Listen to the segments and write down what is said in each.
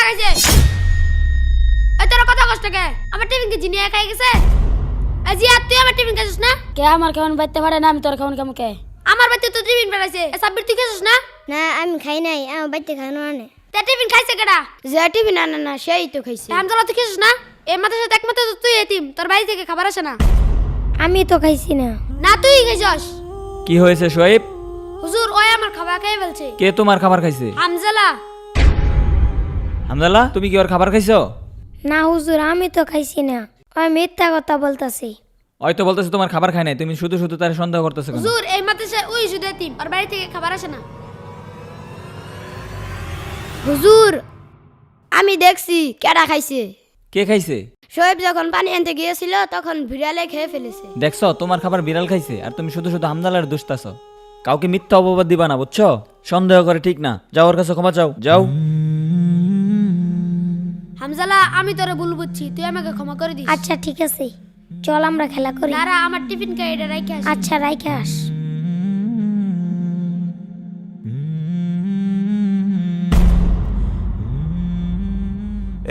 খাইছে? এই তোরা কথা কষ্ট কে? আমার টিফিন কি জিনিয়া খাই গেছে? আজি আর তুই আমার টিফিন খাইছিস না? কে আমার খাওয়ান বাইতে পারে না, আমি তোর খাওয়ান কেমন কে? আমার বাড়িতে তো টিফিন বেড়াইছে। সাব্বির তুই খাইছিস না? না আমি খাই নাই, আমার বাড়িতে খানো আনে। তে টিফিন খাইছে কেডা? যে টিফিন আনে না সেই তো খাইছে। হামজালা তুই খাইছিস না? এই মাথার সাথে একমাত্র তো তুই এতিম, তোর বাড়ি থেকে খাবার আসে না। আমি তো খাইছি না। না তুই খাইছস। কি হয়েছে শোয়েব? হুজুর ওই আমার খাবার খেয়ে ফেলছে। কে তোমার খাবার খাইছে? হামজালা। হামদাল্লাহ, তুমি কি ওর খাবার খাইছো? না হুজুর, আমি তো খাইছি না। ওই মিথ্যা কথা বলতাছি। হয়তো বলতেছে তোমার খাবার খায় নাই, তুমি শুধু শুধু তার সন্দেহ করতেছো কেন? হুজুর এই মাদ্রাসায় ওই শুধু এতিম, ওর বাড়ি থেকে খাবার আসে না। হুজুর আমি দেখছি কেডা খাইছে। কে খাইছে? শোয়েব যখন পানি আনতে গিয়েছিল তখন বিড়ালে খেয়ে ফেলেছে। দেখছো তোমার খাবার বিড়াল খাইছে, আর তুমি শুধু শুধু হামদাল্লাহর দোষতাছো। কাউকে মিথ্যা অপবাদ দিবা না, বুঝছো? সন্দেহ করে ঠিক না। যাও ওর কাছে ক্ষমা চাও, যাও। হামজালা আমি তোরে ভুল বুঝছি, তুই আমাকে ক্ষমা করে দিস। আচ্ছা ঠিক আছে, চল আমরা খেলা করি। দাঁড়া আমার টিফিন খাই এটা রাইখে আসি। আচ্ছা রাইখে আস।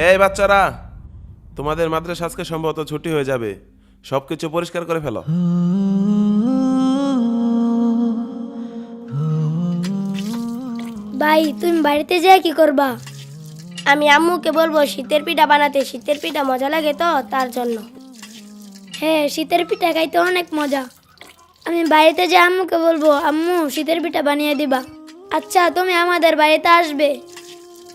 এই বাচ্চারা, তোমাদের মাদ্রাসা আজকে সম্ভবত ছুটি হয়ে যাবে। সবকিছু পরিষ্কার করে ফেলো। ভাই তুমি বাড়িতে যেয়ে কি করবা? আমি আম্মুকে বলবো শীতের পিঠা বানাতে, শীতের পিঠা মজা লাগে তো তার জন্য। হ্যাঁ শীতের পিঠা খাইতে অনেক মজা। আমি বাড়িতে যে আম্মুকে বলবো আম্মু শীতের পিঠা বানিয়ে দিবা। আচ্ছা তুমি আমাদের বাড়িতে আসবে?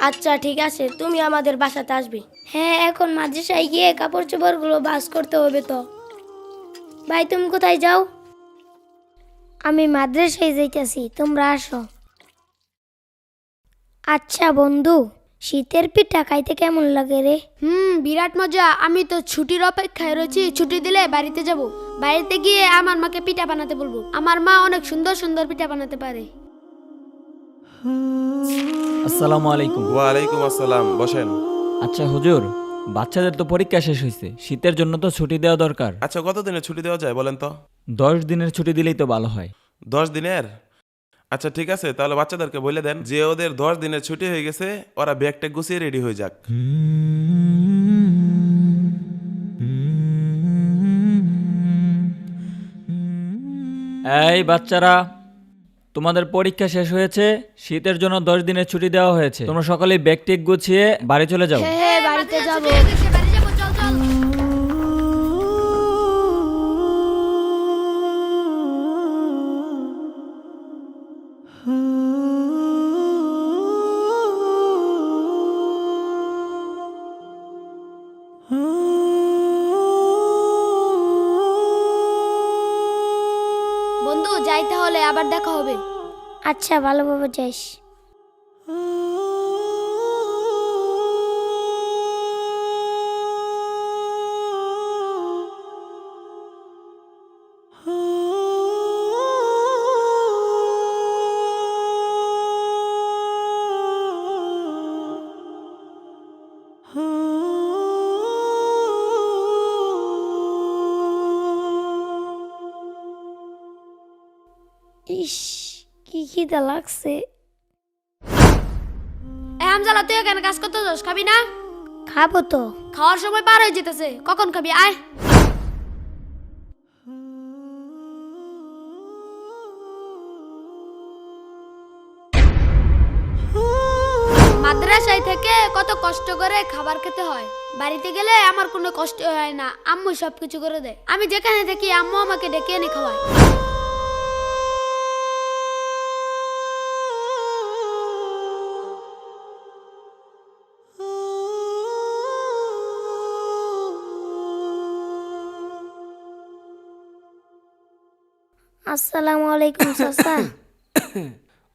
আচ্ছা ঠিক আছে, তুমি আমাদের বাসাতে আসবে। হ্যাঁ এখন মাদ্রাসায় গিয়ে কাপড় চোপড়গুলো ভাঁজ করতে হবে তো। ভাই তুমি কোথায় যাও? আমি মাদ্রাসায় যাইতেছি, তোমরা আসো। আচ্ছা বন্ধু, শীতের পিঠা খাইতে কেমন লাগে রে? বিরাট মজা। আমি তো ছুটির অপেক্ষায় রয়েছি, ছুটি দিলে বাড়িতে যাব। বাড়িতে গিয়ে আমার মাকে পিঠা বানাতে বলবো। আমার মা অনেক সুন্দর সুন্দর পিঠা বানাতে পারে। আসসালামু আলাইকুম। ওয়ালাইকুম আসসালাম, বসেন। আচ্ছা হুজুর, বাচ্চাদের তো পরীক্ষা শেষ হয়েছে, শীতের জন্য তো ছুটি দেওয়া দরকার। আচ্ছা কতদিনের ছুটি দেওয়া যায় বলেন তো? 10 দিনের ছুটি দিলেই তো ভালো হয়। 10 দিনের? আচ্ছা ঠিক আছে, তাহলে বাচ্চাদেরকে বলে দেন যে ওদের 10 দিনের ছুটি হয়ে গেছে, ওরা ব্যাগটা গুছিয়ে রেডি হয়ে যাক। এই বাচ্চারা, তোমাদের পরীক্ষা শেষ হয়েছে, শীতের জন্য 10 দিনের ছুটি দেওয়া হয়েছে। তোমরা সকলেই ব্যাগ টেক গুছিয়ে বাড়ি চলে যাও। হ্যাঁ বাড়িতে যাব। বাড়ি যাবো, চল চল। বন্ধু যাই তাহলে, আবার দেখা হবে। আচ্ছা ভালোভাবে যাইস। ইস কি খিদা লাগছে। হামজালা তুই এখানে কাজ করতে যাস, খাবি না? খাবো তো। খাওয়ার সময় পার হয়ে যেতেছে, কখন খাবি? আয়। মাদ্রাসায় থেকে কত কষ্ট করে খাবার খেতে হয়, বাড়িতে গেলে আমার কোনো কষ্ট হয় না। আম্মু সবকিছু করে দেয়। আমি যেখানে থাকি আম্মু আমাকে ডেকে এনে খাওয়ায়। আসসালামু আলাইকুম চাচা।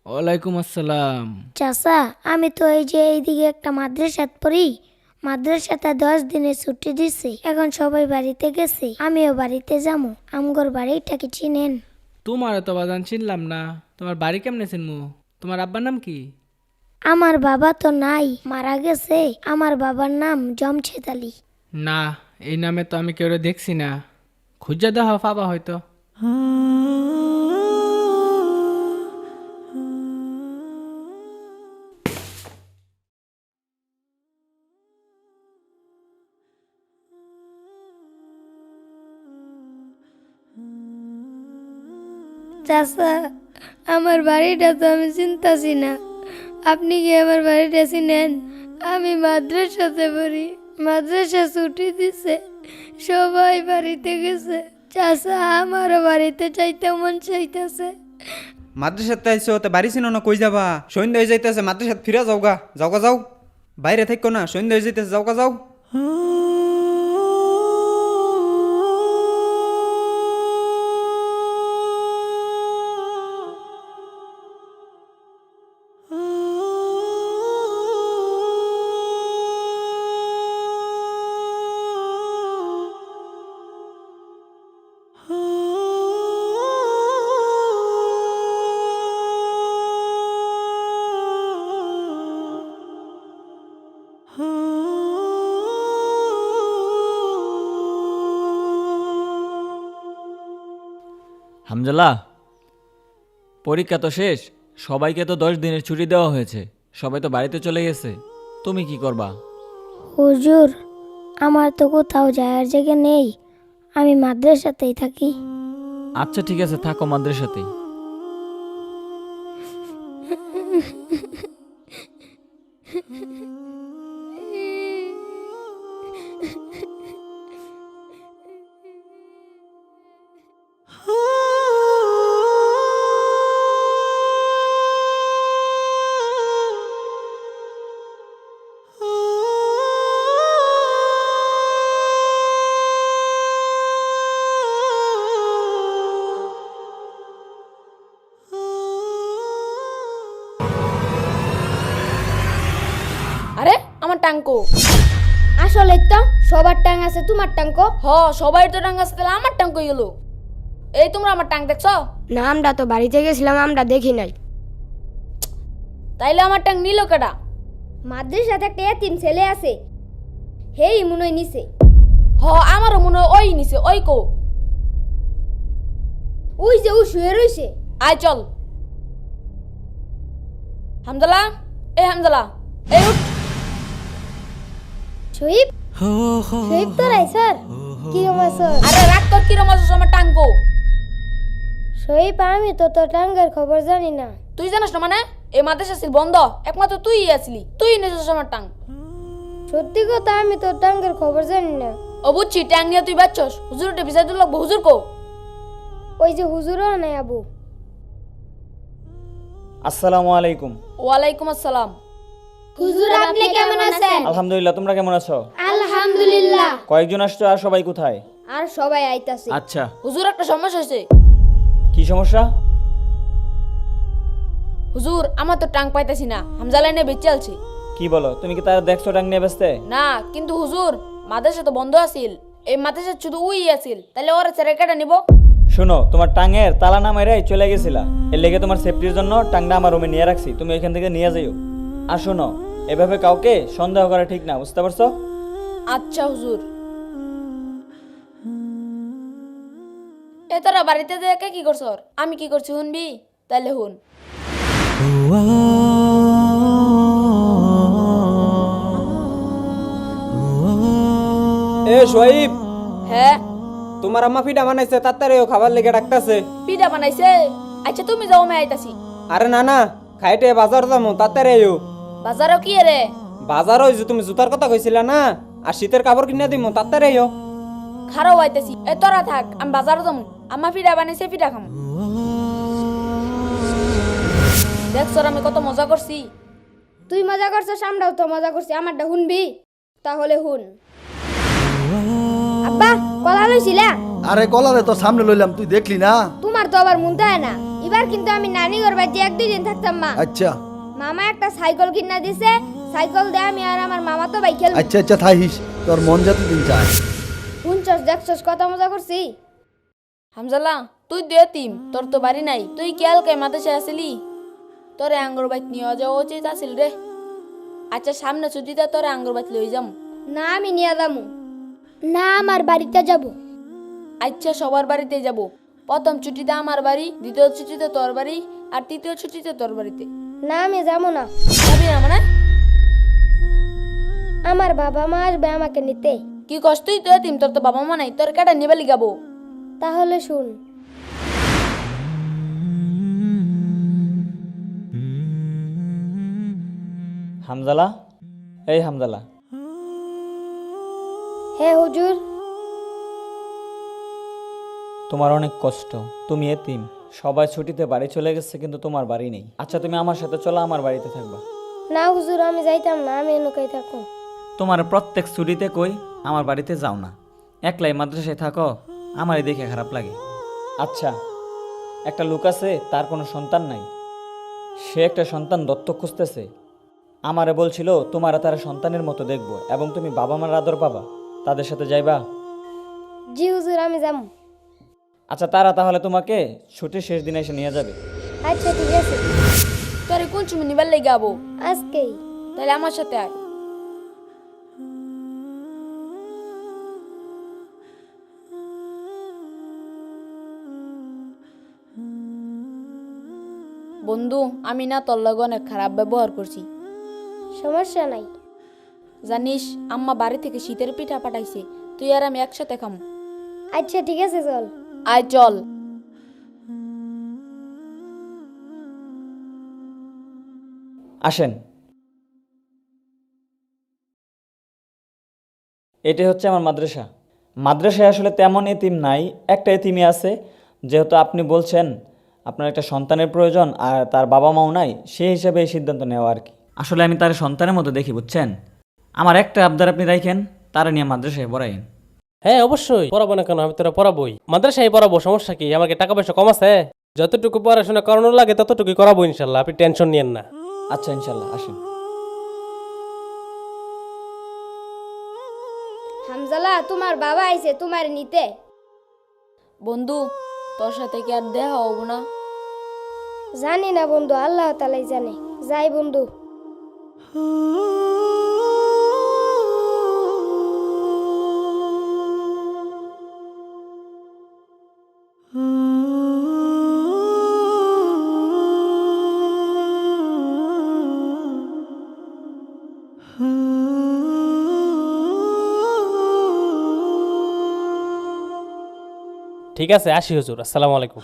ওয়ালাইকুম আসসালাম। চাচা আমি তো এই যে এইদিকে একটা মাদ্রাসাত পড়ি, মাদ্রাসাতে 10 দিনের ছুটি দিছে। এখন সবাই বাড়িতে গেছে, আমিও বাড়িতে যাবো। আমগর বাড়িটা কি চিনেন? তোমার তো বাজান চিনলাম না। তোমার বাড়ি কেমনে চিনমু? তোমার আব্বার নাম কি? আমার বাবা তো নাই, মারা গেছে। আমার বাবার নাম জমছেদ আলী। না, এই নামে তো আমি কেউ দেখছি না। খুঁজা দেওয়া পাবা হয়তো। চাচা, আমার বাড়িটা তো আমি চিনতাছি না, আপনি কি আমার বাড়িটা চিনেন? আমি মাদ্রাসাতে পড়ি, মাদ্রাসা ছুটি দিছে, সবাই বাড়িতে গেছে। চাচা, আমারও বাড়িতে চাইতে মন চাইতেছে। মাদ্রাসাতে আইসো তো বাড়ি চিনো না, কই যাবা? সন্ধ্যা হয়ে যাইতেছে, মাদ্রাসাত ফিরে যাওগা, যাওগা যাও। বাইরে থাকো না, সন্ধ্যা হয়ে যাইতেছে, যাওগা যাও। হামজালা, পরীক্ষা তো শেষ, সবাইকে তো 10 দিনের ছুটি দেওয়া হয়েছে, সবাই তো বাড়িতে চলে গেছে, তুমি কি করবা? হুজুর, আমার তো কোথাও যাওয়ার জায়গা নেই, আমি মাদ্রাসাতেই থাকি। আচ্ছা ঠিক আছে, থাকো মাদ্রাসাতেই। আরে আমার টাঙ্কো। আসলে তো সবার টাং আছে, তোমার টাঙ্কো? হ, সবাই তো টাঙ্ক আছে, তাহলে আমার টাঙ্ক গেল। এই তোমরা আমার টাঙ্ক দেখছো? না, আমরা তো বাড়িতে গেছিলাম, আমরা দেখি নাই। তাইলে আমার টাঙ্ক নিল কেডা? মাদ্রাসাতে একটা এতিম ছেলে আছে, হেই মনে হয় নিছে। হ, আমারও মনে হয় ওই নিছে। ওই কো? ওই যে ও শুয়ে রইছে। আয় চল। হামজালা, এই হামজালা, এই উঠ। শহীদ, শহীদ তো রাই স্যার, কি স্যার? আরে রাখ তোর কিরম আছিস আমার টাঙ্কো। শহীদ, আমি তো তোর টাঙ্গের খবর জানি না। তুই জানিস না মানে? এই মাদ্রাসা ছিল বন্ধ, একমাত্র তুই আসলি, তুই নিয়েছিস আমার টাঙ্ক। সত্যি কথা, আমি তোর টাঙ্গের খবর জানি না। ও বুঝছি, ট্যাং নিয়ে তুই বাচ্চস। হুজুর উঠে বিচার দিল, হুজুর কো? ওই যে হুজুরও নাই আবু। আসসালামু আলাইকুম। ওয়ালাইকুম আসসালাম। হুজুর, আপনি কেমন আছেন? আলহামদুলিল্লাহ, তোমরা কেমন আছো? আলহামদুলিল্লাহ। কয়েকজন আসছো, আর সবাই কোথায়? আর সবাই আইতাছে। আচ্ছা, হুজুর একটা সমস্যা হয়েছে। কি সমস্যা? হুজুর, আমার তো টাং পাইতেছি না, হামজালা নিয়ে বেঁচে আলছি। কি বলো, তুমি কি তার দেখছো টাং নিয়ে ব্যস্তে? না, কিন্তু হুজুর মাদ্রাসা তো বন্ধ আছিল, এই মাদ্রাসা শুধু উই আছিল, তাহলে ওরা ছেড়ে কেটে নিব। শোনো, তোমার টাঙের তালা না মেরে চলে গেছিলা, এর লেগে তোমার সেফটির জন্য টাংটা আমার রুমে নিয়ে রাখছি, তুমি এখান থেকে নিয়ে যাইও। আর শোনো, এভাবে কাউকে সন্দেহ করা ঠিক না, বুঝতে পারছো? আচ্ছা হুজুর। এ তোরা বাড়িতে দেখে কি করছ? আমি কি করছি শুনবি? তাইলে হুন। এ সোহাইব, হ্যাঁ, তোমার আম্মা পিঠা বানাইছে, তাড়াতাড়ি খাবার লেগে ডাকতেছে। পিঠা বানাইছে? আচ্ছা তুমি যাও, আমি আইতাছি। আরে না না, খাইতে বাজার যাবো, তাড়াতাড়ি আইও। বাজারও কি রে? বাজার হইছে, তুমি জুতার কথা কইছিলা না, আর শীতের কাপড় কিনে দিমু, তাড়াতাড়ি আইও। খারাপ আইতাছি। এ তোরা থাক, আমি বাজারও যাবো। আমার পিঠা বানাইছে, পিঠা খাম। দেখ সর, আমি কত মজা করছি। তুই মজা করছিস, আমরাও তো মজা করছি। আমারটা শুনবি? তাহলে শুন। আব্বা, কলা লইছিলা? আরে কলারে তো সামনে লইলাম, তুই দেখলি না? তোমার তো আবার মনতে হয় না। এবার কিন্তু আমি নানি ঘর বাড়িতে 1-2 দিন থাকতাম। মা আচ্ছা মামা একটা সাইকেল কিনা দিছে, সাইকেল দিয়ে আমি আর আমার মামা তো বাইক খেলবো। আচ্ছা আচ্ছা, থাইস, তোর মন যত দিন চায়। শুনছস, দেখছস কত মজা করছি। হামজালা, তুই দেতিম, তোর তো বাড়ি নাই, তুই কেয়াল কে মাদ্রাসা আসিলি? তোরে আঙ্গুর বাইত নিয়ে যাওয়া উচিত আছিল রে। আচ্ছা, সামনে ছুটিতে তোরে আঙ্গুর বাইত লই যাম। না, আমি নিয়ে যাবো না, আমার বাড়িতে যাব। আচ্ছা, সবার বাড়িতে যাব। প্রথম ছুটিতে আমার বাড়ি, দ্বিতীয় ছুটিতে তোর বাড়ি, আর তৃতীয় ছুটিতে তোর বাড়িতে। না, আমি যাবো না। যাবি না মানে? আমার বাবা মা আসবে আমাকে নিতে। কি কষ্টই তো এতিম, তোর তো বাবা মা নাই, তোর কাটা নিবে লিগাবো। তাহলে শুন। হামজালা, এই হামজালা, হ্যাঁ হুজুর। তোমার অনেক কষ্ট, তুমি এতিম, সবাই ছুটিতে বাড়ি চলে গেছে কিন্তু তোমার বাড়ি নেই। আচ্ছা তুমি আমার সাথে চলো, আমার বাড়িতে থাকবা। না হুজুর, আমি যাইতাম না, আমি এনুকাই থাকো। তোমার প্রত্যেক ছুটিতে কই আমার বাড়িতে যাও না, একলাই মাদ্রাসায় থাকো, আমারই দেখে খারাপ লাগে। আচ্ছা, একটা লোক আছে, তার কোনো সন্তান নাই, সে একটা সন্তান দত্তক খুঁজতেছে। আমারে বলছিল তোমার তার সন্তানের মতো দেখবো এবং তুমি বাবা মার আদর পাবা, তাদের সাথে যাইবা? জি হুজুর, আমি যাম। আচ্ছা তারা তাহলে তোমাকে ছুটির শেষ দিনে এসে নিয়ে যাবে। আচ্ছা ঠিক আছে, তোরে কোন সময় নিবার লেগে আবো? আজকেই। তাহলে আমার সাথে আয়। বন্ধু, আমি না তোর লগে অনেক খারাপ ব্যবহার করছি। সমস্যা নাই। জানিস, আম্মা বাড়ি থেকে শীতের পিঠা পাঠাইছে, তুই আর আমি একসাথে খাম। আচ্ছা ঠিক আছে, চল। আয় চল। আসেন, এটাই হচ্ছে আমার মাদ্রাসা। মাদ্রাসায় আসলে তেমন এতিম নাই, একটা এতিমই আছে। যেহেতু আপনি বলছেন আপনার একটা সন্তানের প্রয়োজন আর তার বাবা মাও নাই, সেই হিসাবে এই সিদ্ধান্ত নেওয়া আর কি। আসলে আমি তার সন্তানের মতো দেখি, বুঝছেন। আমার একটা আবদার আপনি রাখেন, তারা নিয়ে মাদ্রাসায় পড়াইন। হ্যাঁ অবশ্যই, পড়াবো না কেন, আমি তোরা পড়াবোই। মাদ্রাসায় পড়াবো, সমস্যা কি? আমার কি টাকা পয়সা কম আছে? যতটুকু পড়াশোনা করানো লাগে ততটুকুই করাবো ইনশাল্লাহ, আপনি টেনশন নিয়েন না। আচ্ছা ইনশাল্লাহ, আসেন। হামজালা, তোমার বাবা আইছে তোমার নিতে। বন্ধু, তোর সাথে কি আর দেখা হবো না? জানি না বন্ধু, আল্লাহ তালাই জানে। যাই বন্ধু। ঠিক আছে, আসি হুজুর, আসসালামু আলাইকুম।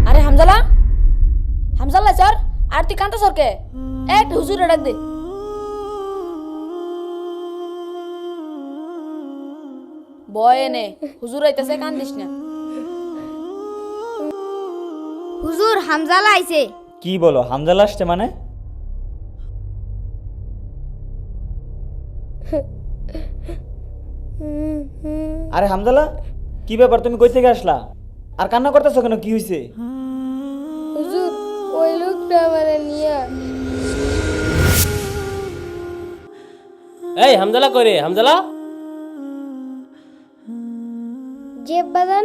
আরে হামজালা, হামজালা স্যার, আর তুই কান্তা সরকে একটা হুজুরে ডাক দে। বয় এনে, হুজুর আইতাছে, কান্দিস না। হুজুর, হামজালা আইছে। কি বলো, হামজালা আসছে মানে? আরে হামজালা, কি ব্যাপার, তুমি কই থেকে আসলা আর কান্না করতেছো কেন, কি হয়েছে? হুজুর, ওই লোকটা আমারে নিয়ে এই হামজালা কই রে? হামজালা জেব বাদান।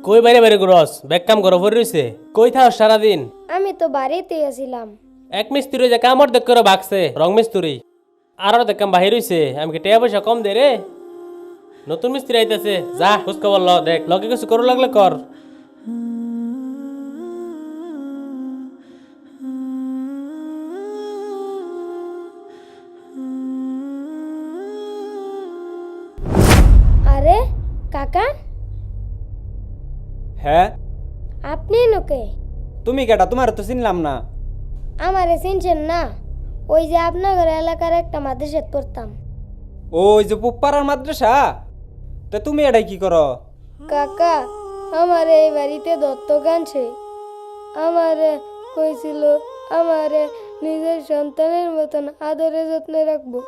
কই বাইরে বাইরে করস? ব্যাগ কাম করো ভরে রইছে। কই থাও সারাদিন? আমি তো বাড়িতে আছিলাম। এক মিস্ত্রি যে কামড় দেখ করে বাগছে, রং মিস্ত্রি। আর দেখ কাম বাহির হইছে, আমি কি টাকা পয়সা কম দে রে? নতুন মিস্ত্রি আইতাছে, যা খোঁজ খবর ল, দেখ লগে কিছু করো লাগলে কর। আরে কাকা, হ্যাঁ, আপনি নোকে? তুমি কেটা? তোমার তো চিনলাম না। আমারে চিনছেন না? ওই যে আপনাদের এলাকার একটা মাদ্রাসাত পড়তাম। ওই যে পুপ্পারার মাদ্রাসা, তা তুমি এটাই কি করো? কাকা আমার এই বাড়িতে দত্তক আনছে। আমারে কইছিল আমারে নিজের সন্তানের মতন আদরে যত্নে রাখবো,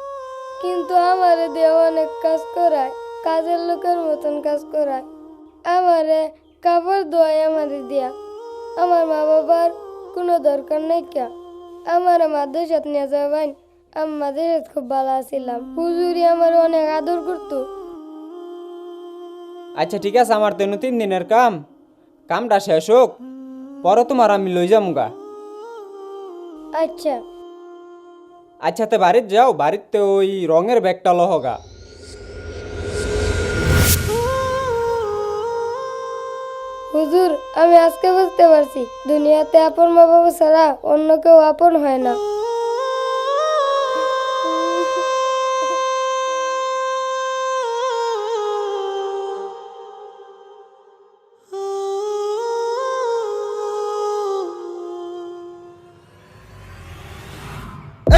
কিন্তু আমারে দিয়ে অনেক কাজ করায়, কাজের লোকের মতন কাজ করায়। আমারে কাপড় ধোয়ায় আমারে দিয়া। আমার মা বাবার কোনো দরকার নাই কে। আমার মাদ্রাসাত নিয়ে যাবেন, আমি মাদ্রাসাত খুব ভালো আছিলাম। হুজুরি আমার অনেক আদর করতো। আচ্ছা ঠিক আছে, আমার তো 3 দিনের কামটা শেষ হোক, পরে তোমার আমি লই যামগা। আচ্ছা। আচ্ছা তে বাড়িতে যাও, বাড়িতে ওই রঙের ব্যাগটা লহগা। হুজুর, আমি আজকে বুঝতে পারছি দুনিয়াতে আপন মা বাবা ছাড়া অন্য কেউ আপন হয় না।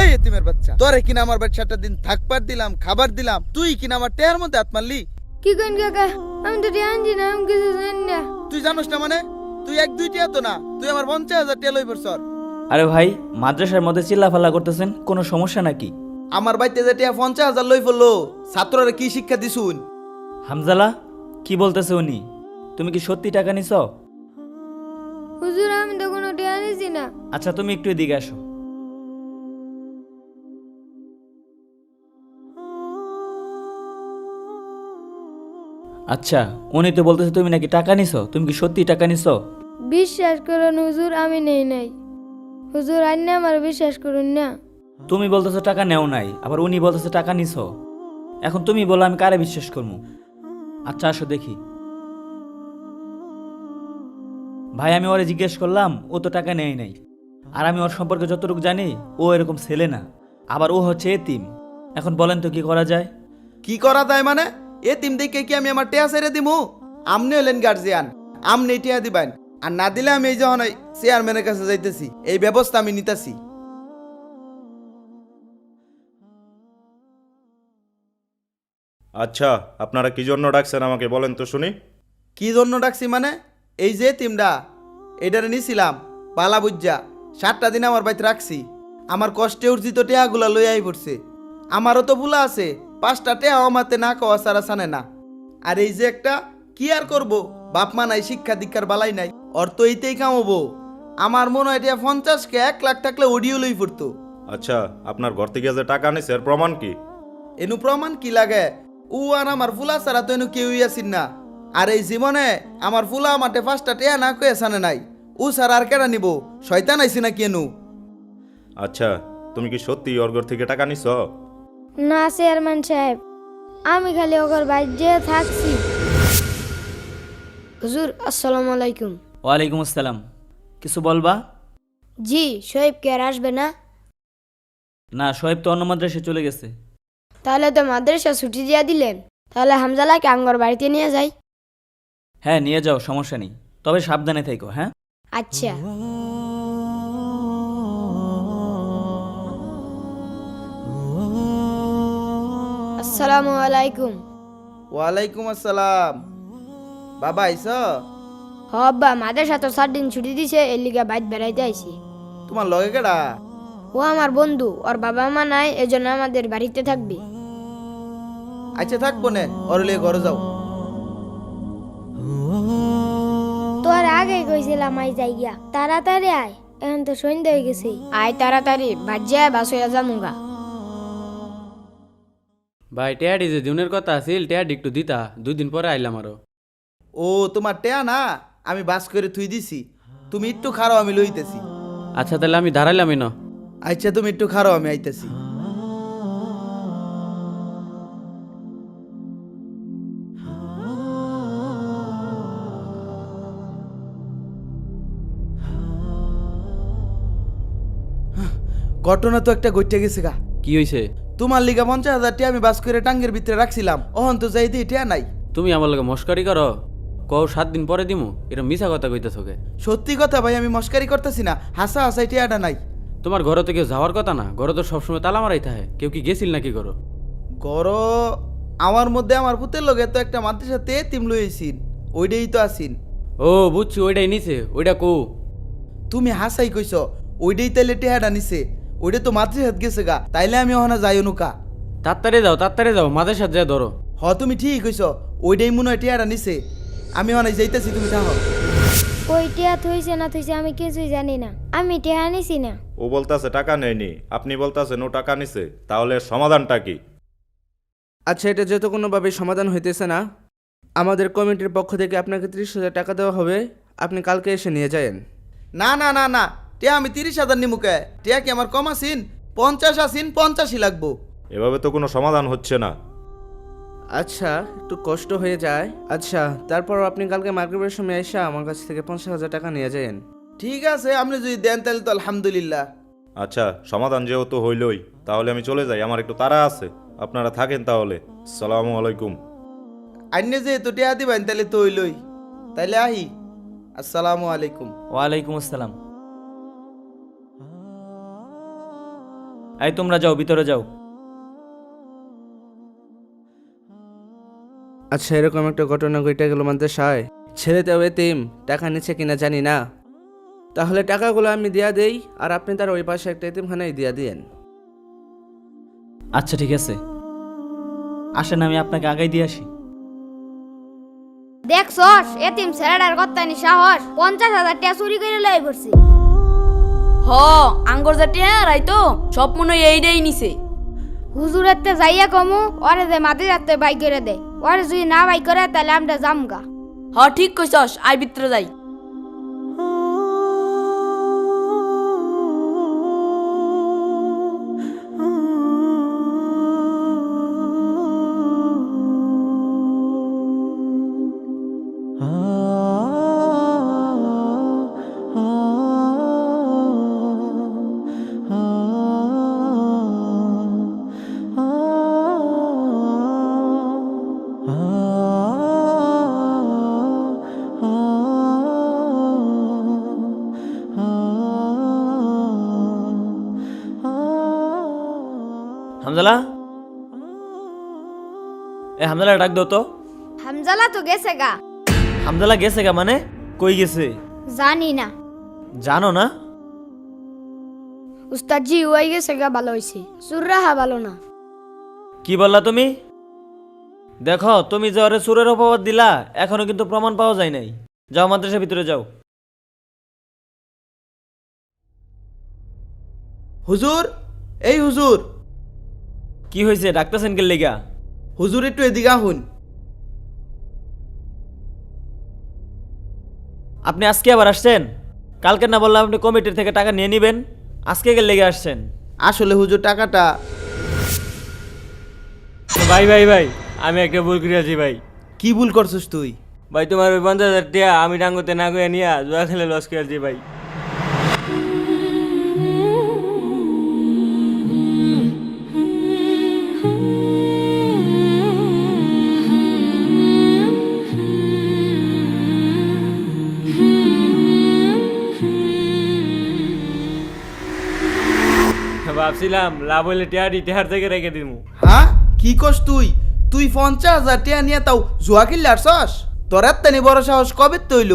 এই এতিমের বাচ্চা, তোরে কিনা আমার বাচ্চাটা দিন থাকবার দিলাম, খাবার দিলাম, তুই কিনা আমার টেয়ার মধ্যে হাত মারলি। কি করেন কাকা, আমি তো জানি না, আমি কিছু জানি না। তুই জানোস না মানে? তুই 1-2 টিয়া তো না, তুই আমার 50,000 টিয়া লই পড়ছর। আরে ভাই, মাদ্রাসার মধ্যে চিল্লাফাল্লা করতেছেন, কোনো সমস্যা নাকি? আমার বাইতে যে টিয়া 50,000 লই পড়লো, ছাত্ররা কি শিক্ষা দিছুন? হামজালা, কি বলতেছে উনি? তুমি কি সত্যি টাকা নিছ? হুজুর, আমি তো কোনো টিয়া নিছি না। আচ্ছা, তুমি একটু এদিকে আসো। আচ্ছা, উনি তো বলতেছে তুমি নাকি টাকা নিছো, তুমি কি সত্যি টাকা নিছো? বিশ্বাস করুন হুজুর, আমি নেই নাই। হুজুর, আন্না আমার বিশ্বাস করুন না। তুমি বলতেছো টাকা নেও নাই, আবার উনি বলতেছে টাকা নিছো। এখন তুমি বলো, আমি কারে বিশ্বাস করবো? আচ্ছা আসো দেখি। ভাই, আমি ওরে জিজ্ঞেস করলাম, ও তো টাকা নেয় নাই। আর আমি ওর সম্পর্কে যতটুকু জানি, ও এরকম ছেলে না, আবার ও হচ্ছে এতিম। এখন বলেন তো কি করা যায়? কি করা যায় মানে? এতিম দেখে কি আমি আমার টিয়া ছেড়ে দিমু? আমনি হলেন গার্জিয়ান, আমনি টিয়া দিবেন। আর না দিলে আমি এই যখন ওই চেয়ারম্যানের কাছে যাইতেছি, এই ব্যবস্থা আমি নিতেছি। আচ্ছা, আপনারা কি জন্য ডাকছেন আমাকে বলেন তো শুনি। কি জন্য ডাকছি মানে? এই যে এতিমটা, এটারে নিছিলাম পালা বুজ্জা, 7টা দিন আমার বাড়িতে রাখছি। আমার কষ্টে অর্জিত টেয়াগুলা লই আই পড়ছে। আমারও তো ভুলা আছে, 5টা টেয়া আমাতে না কওয়া সারা সানে না। আর এই যে একটা, কি আর করব, বাপ মা নাই, শিক্ষা দীক্ষার বালাই নাই, অর তো এইতেই কামাবো। আমার মনে হয় এটা 50কে 1 লাখ থাকলে অডিও লই পড়তো। আচ্ছা, আপনার ঘর থেকে যে টাকা নিছে এর প্রমাণ কি? এনু প্রমাণ কি লাগে? ও আর আমার ফুলা ছাড়া তো এনু কেউই আসিন না। আর এই জীবনে আমার ফুলা মাঠে 5টা টেয়া না কয়ে সানে নাই। ও ছাড়া আর কেডা নিব? শয়তান আইসি না কেনু? আচ্ছা, তুমি কি সত্যি ওর ঘর থেকে টাকা নিছ? না চেয়ারম্যান সাহেব, আমি খালি ওর বাইরে থাকছি। হুজুর, আসসালামু আলাইকুম। ওয়ালাইকুম আসসালাম। কিছু বলবা? জি, শোয়েব কি আর আসবে না? না, শোয়েব তো অন্য মাদ্রাসায় চলে গেছে। তাহলে তো মাদ্রাসা ছুটি দিয়ে দিলেন। তাহলে হামজালাকে আঙ্গর বাড়িতে নিয়ে যাই। হ্যাঁ, নিয়ে যাও, সমস্যা নেই, তবে সাবধানে থেকো। হ্যাঁ, আচ্ছা। আসসালামু আলাইকুম। ওয়ালাইকুম আসসালাম। বাবা আইস? হ আব্বা, মাদ্রাসা তো 7 দিন ছুটি দিছে, এর লিগে বাইরে বেড়াইতে আইছি। তোমার লগে কেডা? ও আমার বন্ধু, ওর বাবা মা নাই, এজন্য আমাদের বাড়িতে থাকবে। আচ্ছা থাকবো নে, ওর লিয়ে ঘরে যাও। তোর আগে কইছিলাম আই যাই গিয়া, তাড়াতাড়ি আয়, এখন তো সন্ধ্যা হয়ে গেছে। আয় তাড়াতাড়ি, বাজ্যা বাস হইয়া যামুগা। ভাই, টেয়াডি যে দিনের কথা আছিল, টেয়াডি একটু দিতা, 2 দিন পরে আইলাম আরো। ও তোমার টেয়া না, আমি বাস করে থুই দিছি। তুমি একটু খারাও, আমি লইতেছি। আচ্ছা, তাহলে আমি দাঁড়াইলামই না। আচ্ছা তুমি একটু খারাও, আমি আইতেছি। ঘটনা তো একটা ঘটে গেছে গা। কি হইছে? তোমার লিগা 50,000 টিয়া আমি বাস করে টাঙ্গের ভিতরে রাখছিলাম, অহন তো যাই দিয়ে টিয়া নাই। তুমি আমার লগে মস্কারি করো? কও 7 দিন পরে দিমু, এটা মিছা কথা কইতেছো কে? সত্যি কথা ভাই, আমি মস্কারি করতেছি না, হাসা হাসাই টিয়াটা নাই। তোমার ঘরে তো কেউ যাওয়ার কথা না, ঘরে তো সবসময় তালা মারাই থাকে। কেউ কি গেছিল নাকি করো? গড় আমার মধ্যে আমার পুতের লগে তো একটা মাদ্রাসাতে এতিম লইছিন, ওইটাই তো আসিন। ও বুঝছি, ওইটাই নিছে, ওইটা কো? তুমি হাসাই কইছ, ওইটাই তাইলে টেহাটা নিছে, ওইটা তো মাদ্রাসাত গেছে গা, তাইলে আমি ওখানে যাই অনুকা। তাড়াতাড়ি যাও, মাঝে সাথে যা ধরো। হ তুমি ঠিক কইছ, ওইটাই মনে হয় টেহাটা নিছে। আমি ওখানে যাইতেছি, তুমি থাকো। ওই টিয়া থইছে না থইছে আমি কিছুই জানি না, আমি টিয়া নিছি না। ও বলতাছে টাকা নেয়নি, আপনি বলতাছেন ও টাকা নিছে, তাহলে সমাধানটা কি? আচ্ছা, এটা যেহেতু কোনোভাবেই সমাধান হইতেছে না, আমাদের কমিটির পক্ষ থেকে আপনাকে 30,000 টাকা দেওয়া হবে, আপনি কালকে এসে নিয়ে যায়েন। না না না না, টিয়া আমি 30,000 নিমুকে। টিয়া কি আমার কম আসিন? 50 আসিন 85 লাগবো। এভাবে তো কোনো সমাধান হচ্ছে না। আচ্ছা একটু কষ্ট হয়ে যায়। আচ্ছা তারপর আপনি কালকে মার্কেটের সময় এসে আমার কাছ থেকে 50,000 টাকা নিয়ে যান। ঠিক আছে, আপনি যদি দেন তাহলে তো আলহামদুলিল্লাহ। আচ্ছা, সমাধান যেহেতু হইলই, তাহলে আমি চলে যাই, আমার একটু তাড়া আছে। আপনারা থাকেন তাহলে। আসসালামু আলাইকুম। আইনে যেহেতু টিয়া দিবেন তাহলে তো হইলই, তাইলে আহি। আসসালামু আলাইকুম। ওয়ালাইকুম আসসালাম। এই তোমরা যাও, ভিতরে যাও। আচ্ছা এরকম একটা ঘটনা ঘটে গেল মাদ্রাসায়, ছেলেটাও এতিম, টাকা নিচ্ছে কিনা জানি না। তাহলে টাকাগুলো আমি দিয়া দেই আর আপনি তার ওই পাশে একটা এতিমখানায় দিয়া দিয়েন। আচ্ছা ঠিক আছে, আসেন আমি আপনাকে আগাই দিয়ে আসি। দেখছস এতিম ছেলেটার কত্তানি সাহস, 50,000 টাকা চুরি করে লই পড়ছি। হ আঙ্গর জাতি রাই তো সব মনে হয় এইটাই নিছে। হুজুরেতে যাইয়া কমু ওরে যে মাটি যাতে বাই করে দে, ওরে যদি না বাই করে তাহলে আমরা জামগা। হ ঠিক কইছস, আই ভিতরে যাই। হামজালা, এ হামজালা ডাক দাও তো। হামজালা তো গেছে গা। হামজালা গেছে গা মানে? কই গেছে? জানি না জানো না? উস্তাদ জি ওই গেছে গা, ভালো হইছে। সুররাহা ভালো না। কি বললা তুমি? দেখো তুমি যে ওরে সুরের অপবাদ দিলা, এখনো কিন্তু প্রমাণ পাওয়া যায় নাই। যাও মাদ্রাসার ভিতরে যাও। হুজুর, এই হুজুর, কি হয়েছে, ডাকতেছেন কে লেগা? হুজুর একটু এদিকে আহুন। আপনি আজকে আবার আসছেন? কালকে না বললাম আপনি কমিটির থেকে টাকা নিয়ে নিবেন, আজকে কে লেগে আসছেন? আসলে হুজুর টাকাটা ভাই ভাই ভাই, আমি একটা ভুল করিয়াছি ভাই। কি ভুল করছিস তুই? ভাই তোমার ওই 50,000 টাকা আমি ডাঙ্গতে না গিয়ে নিয়ে জুয়া খেলে লস করেছি ভাই। ভাবছিলাম লাভ হইলে টিয়ারি টিহার থেকে রেখে দিমু। হ্যাঁ কি কস তুই? তুই 50,000 টাকা নিয়ে তাও জুয়া কিনলে আসছস? তোর এত্তানি বড় সাহস কবে তৈল?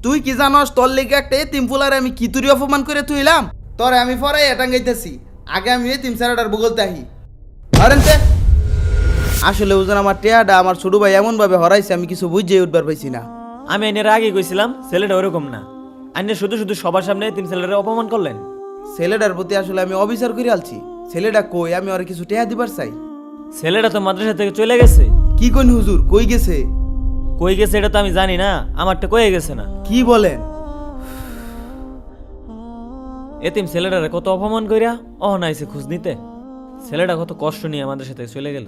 তুই কি জানস তোর লেগে একটা এতিম ফুলারে আমি কি তুরি অপমান করে তুইলাম? তোরে আমি ফরাই এটাঙ্গাইতেছি, আগে আমি এতিম ছেলেটার বগলতে আহি। আরেনতে আসলে ওজন আমার টেয়াটা আমার ছোট ভাই এমন ভাবে হরাইছে আমি কিছু বুঝে উঠবার পাইছি না। আমি এর আগে কইছিলাম ছেলেটা ওরকম না, আইনে শুধু শুধু সবার সামনে তিন ছেলেটা অপমান করলেন। ছেলেটার প্রতি আসলে আমি অবিচার করে আলছি। ছেলেটা কই, আমি ওর কিছু টেয়া দিবার চাই। ছেলেটা তো মাদ্রাসা থেকে চলে গেছে। কি কইন হুজুর, কই গেছে? কই গেছে এটা তো আমি জানি না, আমারটা কয়ে গেছে না। কি বলেন? এতিম ছেলেটারে কত অপমান কইরা অহনাইছে খোঁজ নিতে। ছেলেটা কত কষ্ট নিয়ে আমাদের সাথে চলে গেল।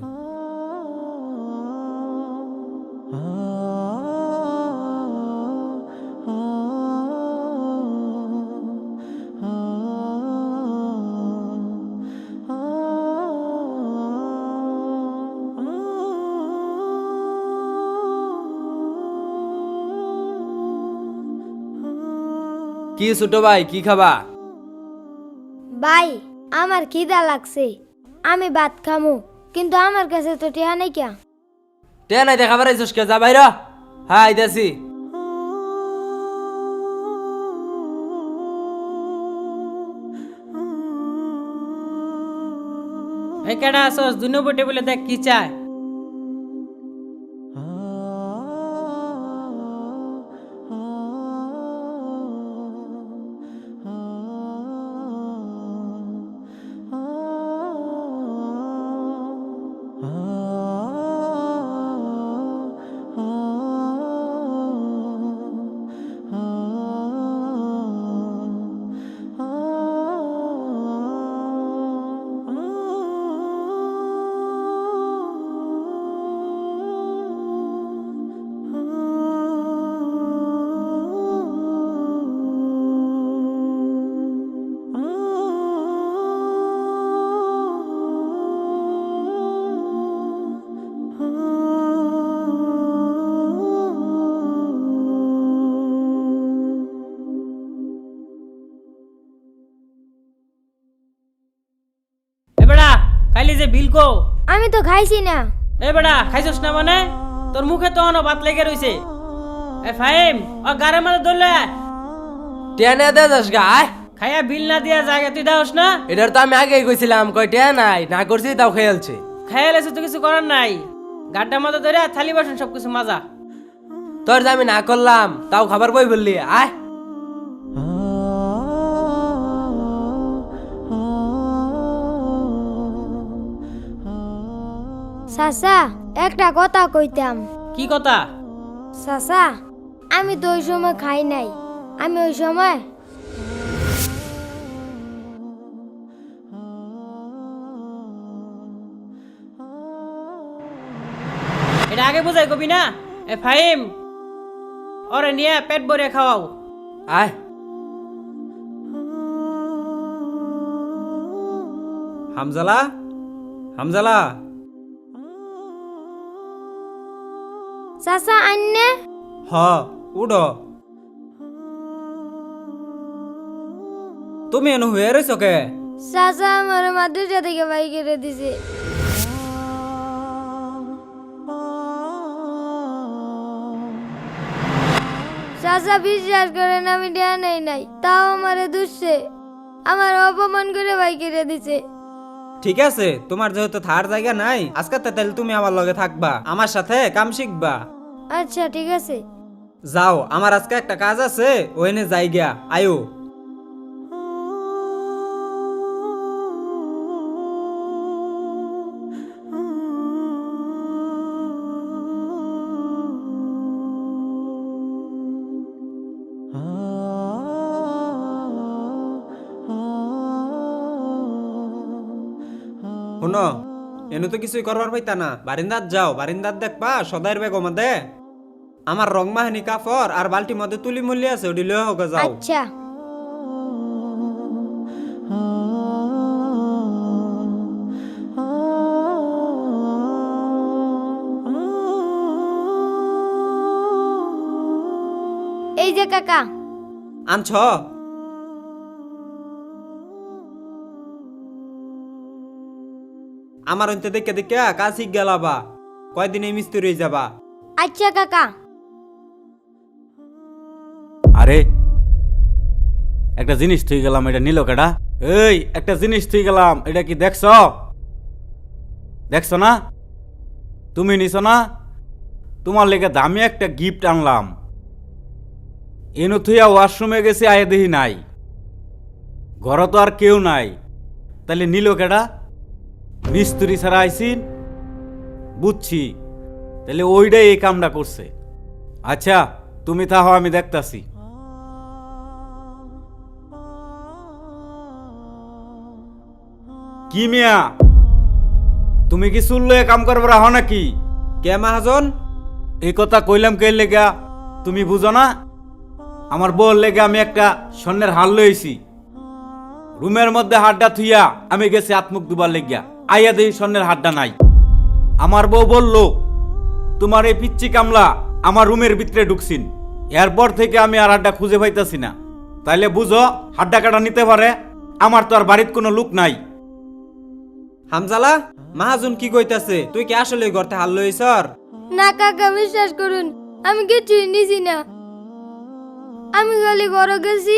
কি ছোট ভাই, কি খাবা? ভাই আমার খিদা লাগছে, আমি ভাত খামু, কিন্তু আমার কাছে তো টিয়া নাই কিয়া। টিয়া নাই দেখা পারাইছস কে? যা বাইরা। হ্যাঁ আইতাছি। কেডা আসস? 2 নম্বর টেবিলে দেখ কি চায়। খাইলি যে বিল কো? আমি তো খাইছি না। এ বেটা খাইছস না মানে? তোর মুখে তো অন ভাত লেগে রইছে। এ ফাহিম ও গারে মাঝে ধরলে টেনে দে যাস গা আয়। খাইয়া বিল না দিয়া জায়গা তুই দাওস না? এটার তো আমি আগেই কইছিলাম কই টেয়া নাই না করছি তাও খেয়ালছে। খাইয়া লেছে তো কিছু করার নাই। গাড্ডা মাথা ধরে থালি বাসন সবকিছু মাজা। তোর যে আমি না করলাম তাও খাবার বই বললি আয়। চাচা একটা কথা কইতাম। কি কথা? চাচা আমি তো ওই সময় খাই নাই। আমি ওই সময় এটা আগে বুঝাই কবি না? এ ফাহিম ওরে নিয়ে পেট ভরে খাওয়াও। আয় হামজালা, হামজালা, চাচা আন্নে হ উঠো। তুমি এনে হয়ে রইছ কে? চাচা আমার মাদ্রাসা থেকে বাই করে দিছে। চাচা বিশ্বাস করেন আমি দেয়া নাই তাও আমারে দুষছে, আমার অপমান করে বাই করে দিছে। ঠিক আছে, তোমার যেহেতু থার জায়গা নাই আজকে তাহলে তুমি আমার লগে থাকবা, আমার সাথে কাম শিখবা। আচ্ছা ঠিক আছে। যাও, আমার আজকে একটা কাজ আছে, ওইনে যাই গিয়া আয়ো। শুনো, এনে তো কিছুই করবার পাইতা না, বারিন্দাত যাও, বারিন্দাত দেখবা সদাইর বেগ মধ্যে আমার রং মাহানি কাপড় আর বালতি মধ্যে তুলি মূল্য আছে, ওটি লয়ে হোক যাও। আচ্ছা এই যে কাকা আনছ? আমার অন্তে দেখে দেখে কাজ শিখ গেলাবা, কয়দিন এই মিস্ত্রি যাবা। আচ্ছা কাকা। আরে একটা জিনিস থুই গেলাম, এটা নিল কেডা? এই একটা জিনিস থুই গেলাম, এটা কি দেখছো? দেখছো না? তুমি নিছো না? তোমার লেগে দামি একটা গিফট আনলাম। এনু থুইয়া ওয়াশরুমে গেছি, আয়ে দেখি নাই, ঘর তো আর কেউ নাই, তাহলে নিল কেডা? মিস্ত্রি ছাড়া আইসিন, বুঝছি, তাহলে ওইটাই এই কামটা করছে। আচ্ছা তুমি তাহো, আমি দেখতাছি। কি মিয়া, তুমি কি চুল কাম করবার আহ নাকি? কে মহাজন? এই কথা কইলাম কে লেগা, তুমি বুঝো না? আমার বউর লেগে আমি একটা স্বর্ণের হার লইছি, রুমের মধ্যে হাড়টা থুইয়া আমি গেছি আত্মুখ দুবার লেগিয়া, আইয়া দেই স্বর্ণের হাড়টা নাই। আমার বউ বলল তোমার এই পিচ্চি কামলা আমার রুমের ভিতরে ঢুকছিন, এরপর থেকে আমি আর হাড়টা খুঁজে পাইতাছি না। তাইলে বুঝো হাড়টা কাটা নিতে পারে, আমার তো আর বাড়িতে কোনো লোক নাই। হামজালা, মহাজন কি কইতাছে? তুই কি আসলে ঘরতে হাল লইছর? না কাকা বিশ্বাস করুন, আমি কিছুই নিছি না। আমি খালি ঘরে গেছি,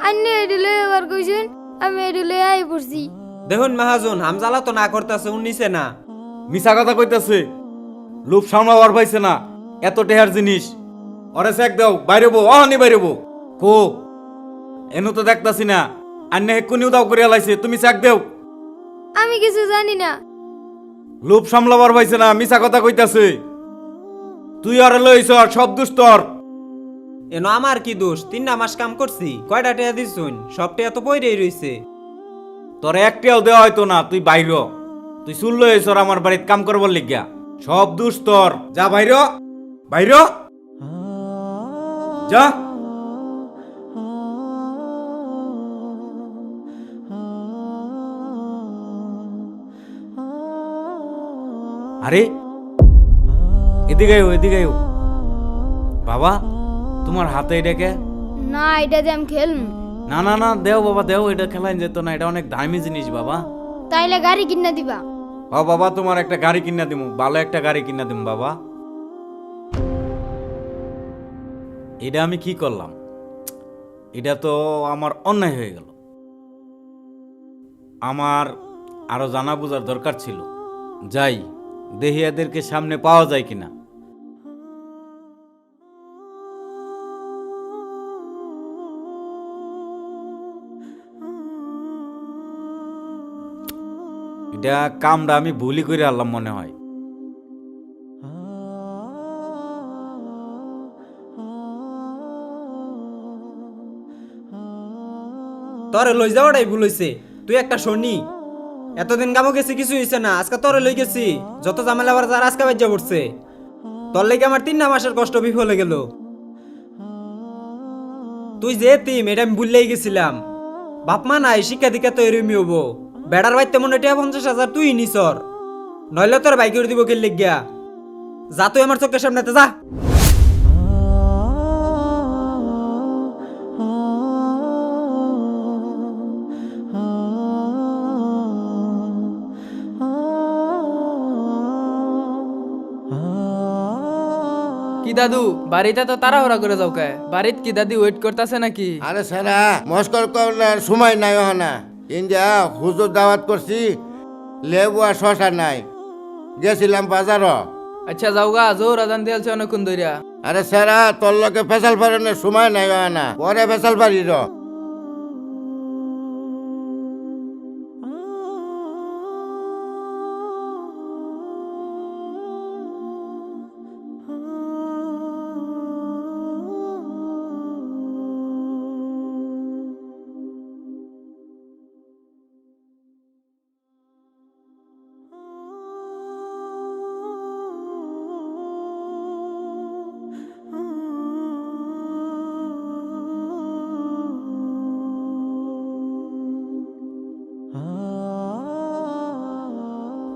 আন্নে এডুলে এবার কইছেন, আমি এডুলে আই পড়ছি। দেখুন মহাজন, হামজালা তো না করতেছে, উনিছে না। মিছা কথা কইতাছে, লোভ সামলাবার পাইছে না, এত টেহার জিনিস। ওরে চেক দাও, বাইরে বো, অহানি বাইরে বো। কো এনু তো দেখতাছি না, আন্নে হেকুনিও দাও করে লাইছে, তুমি চেক দেও। আমি কিছু জানি না। লোভ সামলাবার পাইছে না, মিছা কথা কইতাছে। তুই আর লইছ, সব দুষ তোর। এন আমার কি দোষ? 3 মাস কাম করছি, কয়টা টিয়া দিছুন? সব টিয়া তো পইরেই রইছে। তোর একটিও দেওয়া হয়তো না, তুই বাইর। তুই চুল লইছ আমার বাড়িতে কাম করবার লিগা, সব দুষ তোর। যা বাইর, বাইর যা। আরে এদিকে আয়ো, এদিকে আয়ো। বাবা তোমার হাতে এটাকে? না এটা দিয়ে আমি খেলম। না না না, দেও বাবা দেও, এটা খেলাইন যেত না, এটা অনেক দামি জিনিস বাবা। তাইলে গাড়ি কিনা দিবা? ও বাবা, তোমার একটা গাড়ি কিনা দিমু, ভালো একটা গাড়ি কিনা দিমু বাবা। এটা আমি কি করলাম? এটা তো আমার অন্যায় হয়ে গেল। আমার আরো জানা বোঝার দরকার ছিল। যাই দেখি এদেরকে সামনে পাওয়া যায় কিনা। এটা কামটা আমি ভুলই করে আনলাম মনে হয়। তোরে লই যাওয়াটাই ভুল হইছে। তুই একটা শনি, এতদিন কামো গেছি কিছু হইছে না, আজকে তোরে লই গেছি, যত ঝামেলা আবার তার আজকে বাজ্যা পড়ছে। তোর লেগে আমার 3 মাসের কষ্ট বিফলে গেল। তুই যে তিম এটা আমি ভুললেই গেছিলাম। বাপ মা নাই, শিক্ষা দীক্ষা তো এরমই হবো। বেড়ার বাইতে মনে টিয়া 50,000 তুই নিছর, নইলে তোর বাইক করে দিব কে লেগিয়া। যা তুই আমার চোখের সামনেতে যা। কি দাদু বাড়িতে তো তাড়াহুড়া করে যাও কে? বাড়িত কি দাদি ওয়েট করতেছে নাকি? আরে সারা মস্কর করার সময় নাই না। ইন্ডিয়া হুজুর দাওয়াত করছি, লেবু আর শশা নাই, গেছিলাম বাজার। আচ্ছা যাও গা, জোর আজান দিয়েছে অনেকক্ষণ ধরিয়া। আরে সারা তোর লোকে ফেসাল ফারানোর সময় নাই না, পরে ফেসাল পারি র।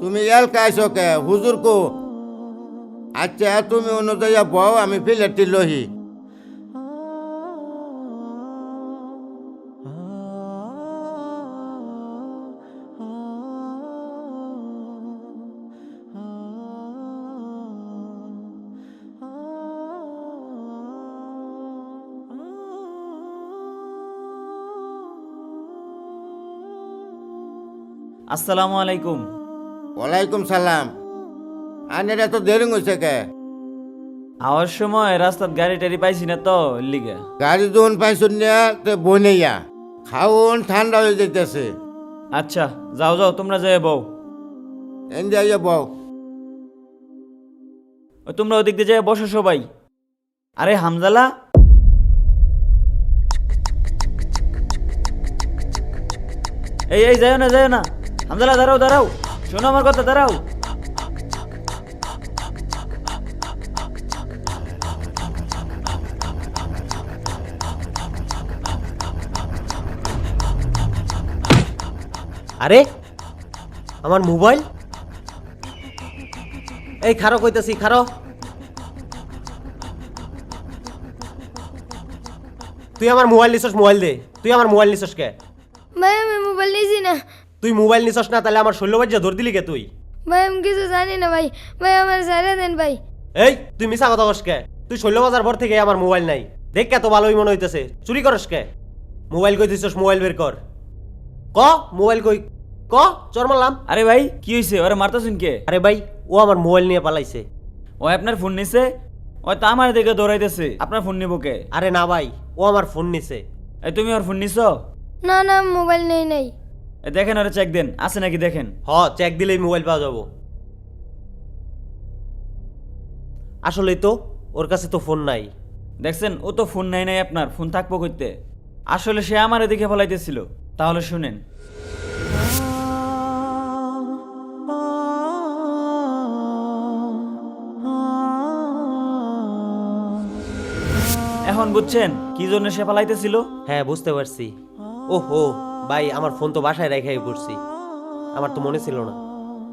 তুমি এলকা আইসো কে? হুজুর কো? আচ্ছা তুমি অনুযায়ী বউ, আমি প্লেটটি লহি। আসসালামু আলাইকুম। ওয়ালাইকুম সালাম। আনের এত দেরি হয়েছে কে? আওয়ার সময় রাস্তাত গাড়ি টাড়ি পাইছি না তো লিগে। গাড়ি যখন পাইছুন না তে বনেইয়া খাওন ঠান্ডা হয়ে যাইতেছে। আচ্ছা যাও যাও, তোমরা যাই বউ। এনজাইয়া বউ। তোমরা ওদিক দিয়ে যাই বসো সবাই। আরে হামজালা, এই এই যাও না যাও না। হামজালা দাঁড়াও দাঁড়াও, শোনো আমার কথা, দাঁড়াও। আরে আমার মোবাইল, এই খারো কইতাছি, খারো। তুই আমার মোবাইল নিছস, মোবাইল দে। তুই আমার মোবাইল নিছস কে? ভাই আমি মোবাইল নিয়েছি না। তুই মোবাইল নিছস না, তাহলে আমার শৈল্যবাজ্যা ধর দিলি কে তুই? ভাই আমি কিছু জানি না ভাই, ভাই আমার ছেড়ে দেন ভাই। এই তুই মিছা কথা কস কে? তুই শৈল্যবাজার ভর থেকে আমার মোবাইল নাই, দেখ কে তো ভালোই মনে হইতেছে। চুরি করস কে? মোবাইল কই দিছস? মোবাইল বের কর। ক মোবাইল কই? ক চর মারলাম। আরে ভাই কি হয়েছে? ওরা মারতাছেন কে? আরে ভাই ও আমার মোবাইল নিয়ে পালাইছে। ও আপনার ফোন নিছে? ও তো আমার দিকে দৌড়াইতেছে, আপনার ফোন নিব কে? আরে না ভাই, ও আমার ফোন নিছে। এই তুমি ওর ফোন নিছো? না না মোবাইল নেই নাই। দেখেন ওরা চেক দেন, আছে নাকি দেখেন। হ চেক দিলেই মোবাইল পাওয়া যাবো। আসলে তো ওর কাছে তো ফোন নাই। দেখছেন, ও তো ফোন নাই নাই, আপনার ফোন থাকবো কইতে। আসলে সে আমার এদিকে ফলাইতেছিল। তাহলে শুনেন, এখন বুঝছেন কি জন্য সে পালাইতেছিল? হ্যাঁ বুঝতে পারছি। ওহো ভাই, আমার ফোন তো বাসায় রেখেই পড়ছি, আমার তো মনে ছিল না।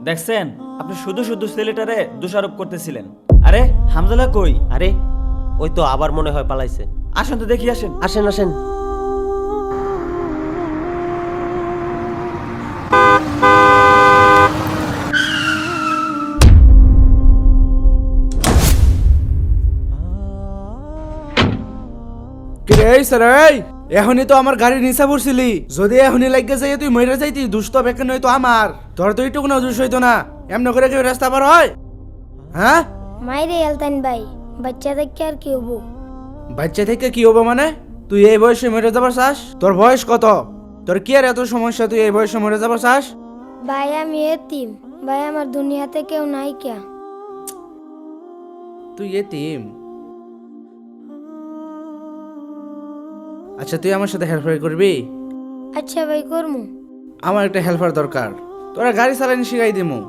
দেখছেন, আপনি শুধু শুধু ছেলেটারে দোষারোপ করতেছিলেন। আরে হামজালা কই? আরে ওই তো আবার মনে হয় পালাইছে। আসেন তো দেখি, আসেন আসেন আসেন। এই স্যার এই এখনই তো আমার গাড়ি নিচে পড়ছিলি, যদি এখনই লাগে যাই তুই মরে যাইতি, দুষ্ট বেকে নয় তো আমার, তোর তো এইটুকু না দুষ হইতো না, এমন করে কেউ রাস্তা পার হয়? হ্যাঁ মাইরে এলতান ভাই, বাচ্চা দেখে আর কি হবো? বাচ্চা থেকে কি হবো মানে? তুই এই বয়সে মরে যাবার চাস? তোর বয়স কত? তোর কি আর এত সমস্যা তুই এই বয়সে মরে যাবার চাস? ভাই আমি এতিম, ভাই আমার দুনিয়াতে কেউ নাই কে। তুই এতিম? আচ্ছা তুই আমার সাথে হেল্পার করবি? আচ্ছা ভাই করমু। আমার একটা হেল্পার দরকার, তোরা গাড়ি চালানি শিখাই দিমু,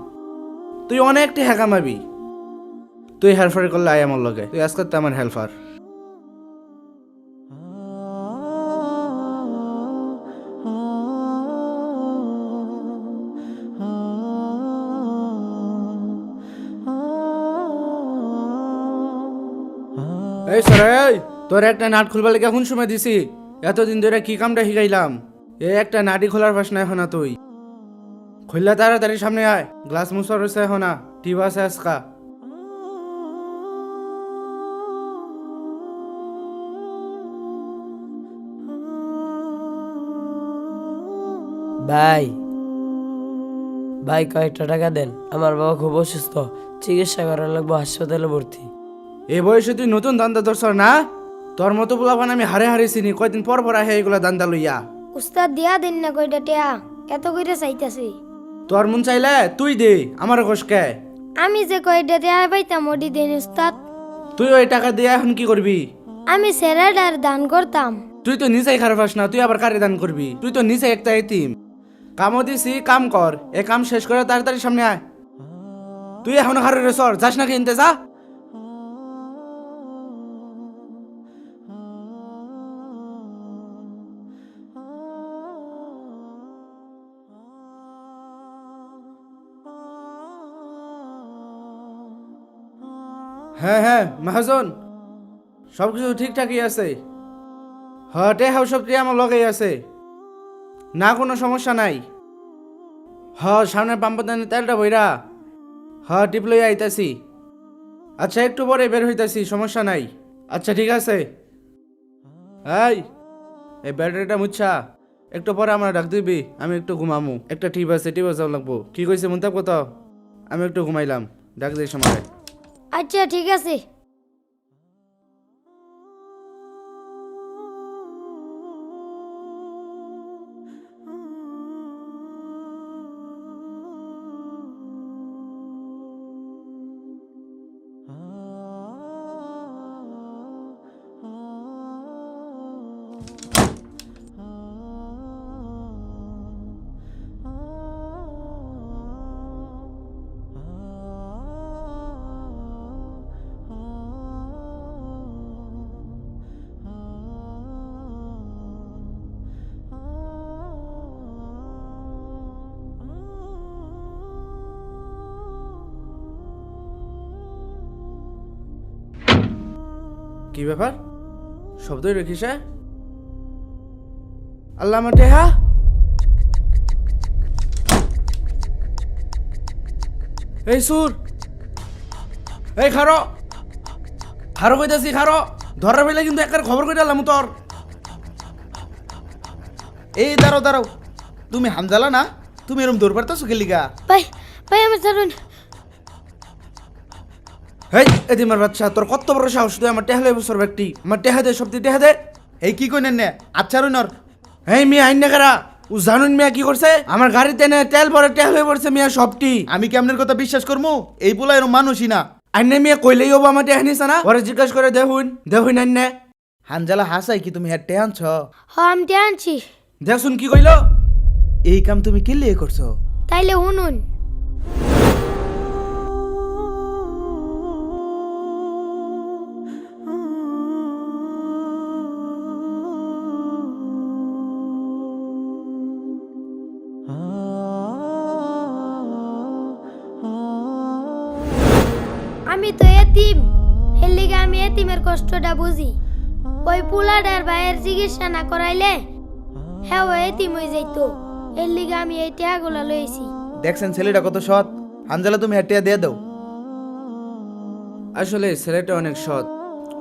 তুই অনেকটা হ্যাঁ কামাবি, তুই হেল্পার করলে আয় আমার লগে, তুই আজকে তো আমার হেল্পার। এই সর এই, তোর একটা নাট খুলবার লেগে এখন সময় দিছি, এতদিন ধরে কি কামটা শিখাইলাম, এই একটা নাটি খোলার ফাঁস না এখন না, তুই খুললে তাড়াতাড়ি সামনে আয়, গ্লাস মুসর রয়েছে এখন না, টিপ আছে আজকা। ভাই ভাই কয়েকটা টাকা দেন, আমার বাবা খুব অসুস্থ, চিকিৎসা করার লাগবো, হাসপাতালে ভর্তি। এই বয়সে তুই নতুন দান্দা ধরছ না? তোর মতো পোলাপান আমি হারে হারে চিনি, কয়দিন পর পর আহে এগুলা দান্দা লইয়া। উস্তাদ দিয়া দেন না কয়টা টিয়া, এত কইরা চাইতাছি। তোর মন চাইলে তুই দে, আমার কষকে। আমি যে কয়টা টিয়া পাইতাম ওডি দেন উস্তাদ। তুই ওই টাকা দিয়ে এখন কি করবি? আমি সেরাডার দান করতাম। তুই তো নিচেই খারাপ হাস না, তুই আবার কারে দান করবি? তুই তো নিচে একটা এতিম। কামও দিছি, কাম কর, এ কাম শেষ করে তাড়াতাড়ি সামনে আয়। তুই এখন হারে রে সর, যাস না কিনতে যা। হ্যাঁ হ্যাঁ মহাজন, সব কিছু ঠিকঠাকই আছে। হটে হাউ সবটি আমার লগেই আছে, না কোনো সমস্যা নাই। সামনে পাম্পদানি তেলটা বইরা টিপ লইয়া আইতাছি। আচ্ছা একটু পরে বের হইতাছি, সমস্যা নাই। আচ্ছা ঠিক আছে। এই ব্যাটারিটা মুচ্ছা একটু পরে আমার ডাক দিবি, আমি একটু ঘুমামু। একটা টিপ আছে, টিপ আছে লাগবো। কি কইছে মন্তাব কত? আমি একটু ঘুমাইলাম, ডাক দিই সময়। আচ্ছা ঠিক আছে। কি ব্যাপার, শব্দই রেখিস? আল্লাহ মাঠে হা এই সুর, এই খারো খারো কইতাছি, খারো ধরা পেলে কিন্তু একবার খবর কইতে আলাম তোর। এই দাঁড়াও দাঁড়াও, তুমি হামজালা না? তুমি এরকম দৌড় পারতেছো গেলিগা? ভাই ভাই আমার ছাড়ুন। হেই এদিমার বাচ্চা, তোর কত বড় সাহস, তুই আমার টেহলে বছর ব্যক্তি, আমার টেহা দে, সবটি টেহা দে। এই কি কইনেন নে? আচ্ছা রুনর, এই মিয়া আইন না কারা, ও জানুন মিয়া কি করছে? আমার গাড়িতে নে তেল ভরে টেহলে পড়ছে মিয়া সবটি। আমি কি আপনার কথা বিশ্বাস করবো? এই পোলা এরকম মানুষই না। আইনে মিয়া কইলেই হবো আমার টেহা নিছে না? পরে জিজ্ঞাসা করে দেখুন দেখুন আইনে। হানজালা হাসাই কি তুমি হেঁটে আনছ? আমি টিয়া আনছি। দেখুন কি কইলো? এই কাম তুমি কি লিয়ে করছো? তাইলে শুনুন। আমি তো এতিম, এর লিগে আমি এতিমের কষ্টটা বুঝি। ওই পোলাটার ভাইয়ের চিকিৎসা না করাইলে হ্যাঁ ও এতিম হয়ে যাইতো, এর লিগে আমি এই টিয়াগুলা লইছি। দেখছেন ছেলেটা কত সৎ। হানজালা তুমি হেঁটে দিয়ে দাও। আসলে ছেলেটা অনেক সৎ,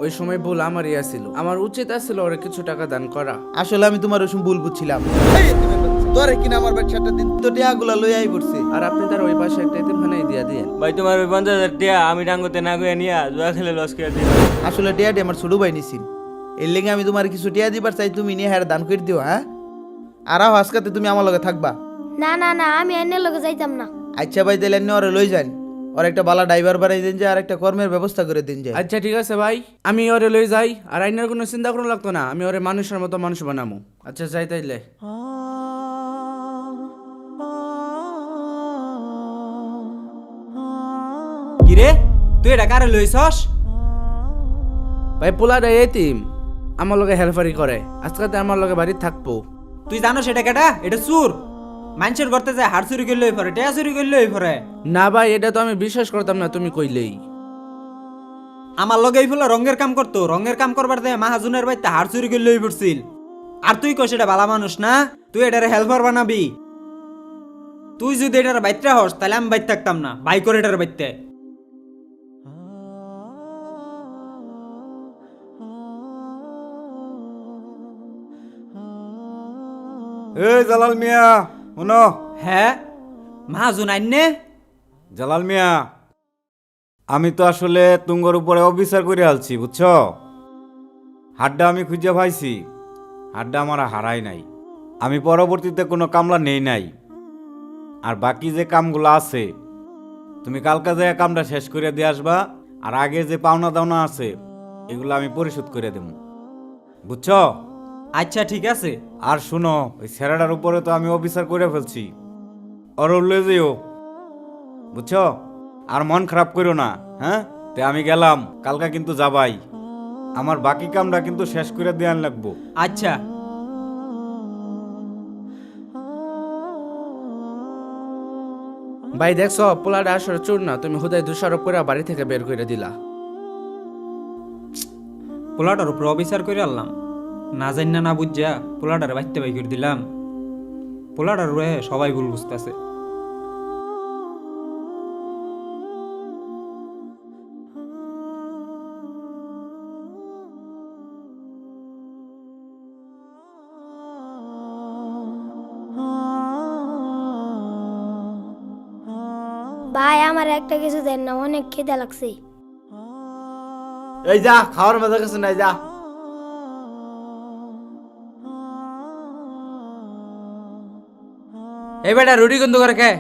ওই সময় ভুল আমারই আছিল, আমার উচিত আছিল ওরে কিছু টাকা দান করা। আসলে আমি তোমার ওই সময় ভুল বুঝছিলাম। তোরে কিনা আমার বাড়ি 7টা দিন তো টিয়াগুলা লই আই পড়ছে। আর আপনি তার ওই পাশে একটা এতিমখানায় দিয়া দিয়েন। ভাই তোমার ওই 50,000 টাকা আমি ডাঙ্গতে না গিয়ে নিয়া জুয়া খেলে লস করে দিই। আসলে টিয়াটি আমার ছোট ভাই নিছিল, এর লেগে আমি তোমার কিছু টিয়া দিবার চাই, তুমি নিয়ে হ্যাঁ দান করে দিও। হ্যাঁ আর আজকাতে তুমি আমার লগে থাকবা। না না না, আমি এনের লগে যাইতাম না। আচ্ছা ভাই তাহলে এনে ওরে লই যান, ওর একটা বালা ড্রাইভার বানাই দিন যায় আর একটা কর্মের ব্যবস্থা করে দিন যায়। আচ্ছা ঠিক আছে ভাই, আমি ওরে লই যাই, আর আইনের কোনো চিন্তা করুন লাগতো না, আমি ওরে মানুষের মতো মানুষ বানামু। আচ্ছা যাই তাইলে। কিরে তুই এটা কারে লইছস? ভাই পোলাটা এতিম, আমার লগে হেল্পারি করে, আজকাতে আমার লগে বাড়ি থাকবো। তুই জানো সেটা কেটা? এটা চুর। মানুষের করতে যায় হাড় চুরি করলে পরে, টেয়া চুরি করলে পরে। না ভাই এটা তো আমি বিশ্বাস করতাম না, তুমি কইলেই। আমার লগে এই ফুলা রঙের কাম করতো, রঙের কাম করবার দেয় মাহাজুনের বাড়িতে হাড় চুরি করলে পড়ছিল। আর তুই কইস এটা ভালো মানুষ না, তুই এটারে হেল্পার বানাবি। তুই যদি এটার বাইতে হস তাহলে আমি বাইতে থাকতাম না, বাই করে এটার বাইতে। এই জালাল মিয়া শুনো। হ্যাঁ মাহাজুন আইনে? জালাল মিয়া, আমি তো আসলে তুঙ্গর উপরে অবিচার করে আলছি বুঝছো। হাড্ডা আমি খুঁজে পাইছি, হাড্ডা আমার হারাই নাই, আমি পরবর্তীতে কোনো কামলা নেই নাই। আর বাকি যে কামগুলো আছে তুমি কালকা যায় কামটা শেষ করে দিয়ে আসবা, আর আগে যে পাওনা দাওনা আছে এগুলো আমি পরিশোধ করে দেব বুঝছো। আচ্ছা ঠিক আছে। আর শুনো, ওই ছেড়াটার উপরে তো আমি অফিসার করে ফেলছি, ওর উল্লে যেও বুঝছো। আর মন খারাপ করো না, হ্যাঁ। তে আমি গেলাম, কালকা কিন্তু যাবাই, আমার বাকি কামটা কিন্তু শেষ করে দেওয়ান লাগবো। আচ্ছা ভাই দেখছো পোলাটা আসলে চোর না, তুমি হুদায় দোষারোপ করে বাড়ি থেকে বের করে দিলা। পোলাটার উপর অবিচার করে আনলাম, না জানি না বুঝা পোলাটার বাইতে বাই করে দিলাম। পোলাটার রয়ে সবাই ভুল বুঝতেছে। ভাই আমার একটা কিছু দেন না, অনেক খিদে লাগছে। এই যা খাওয়ার মজা কিছু নাই, যা। এই বেটা রুটি গন্ধ করে কে?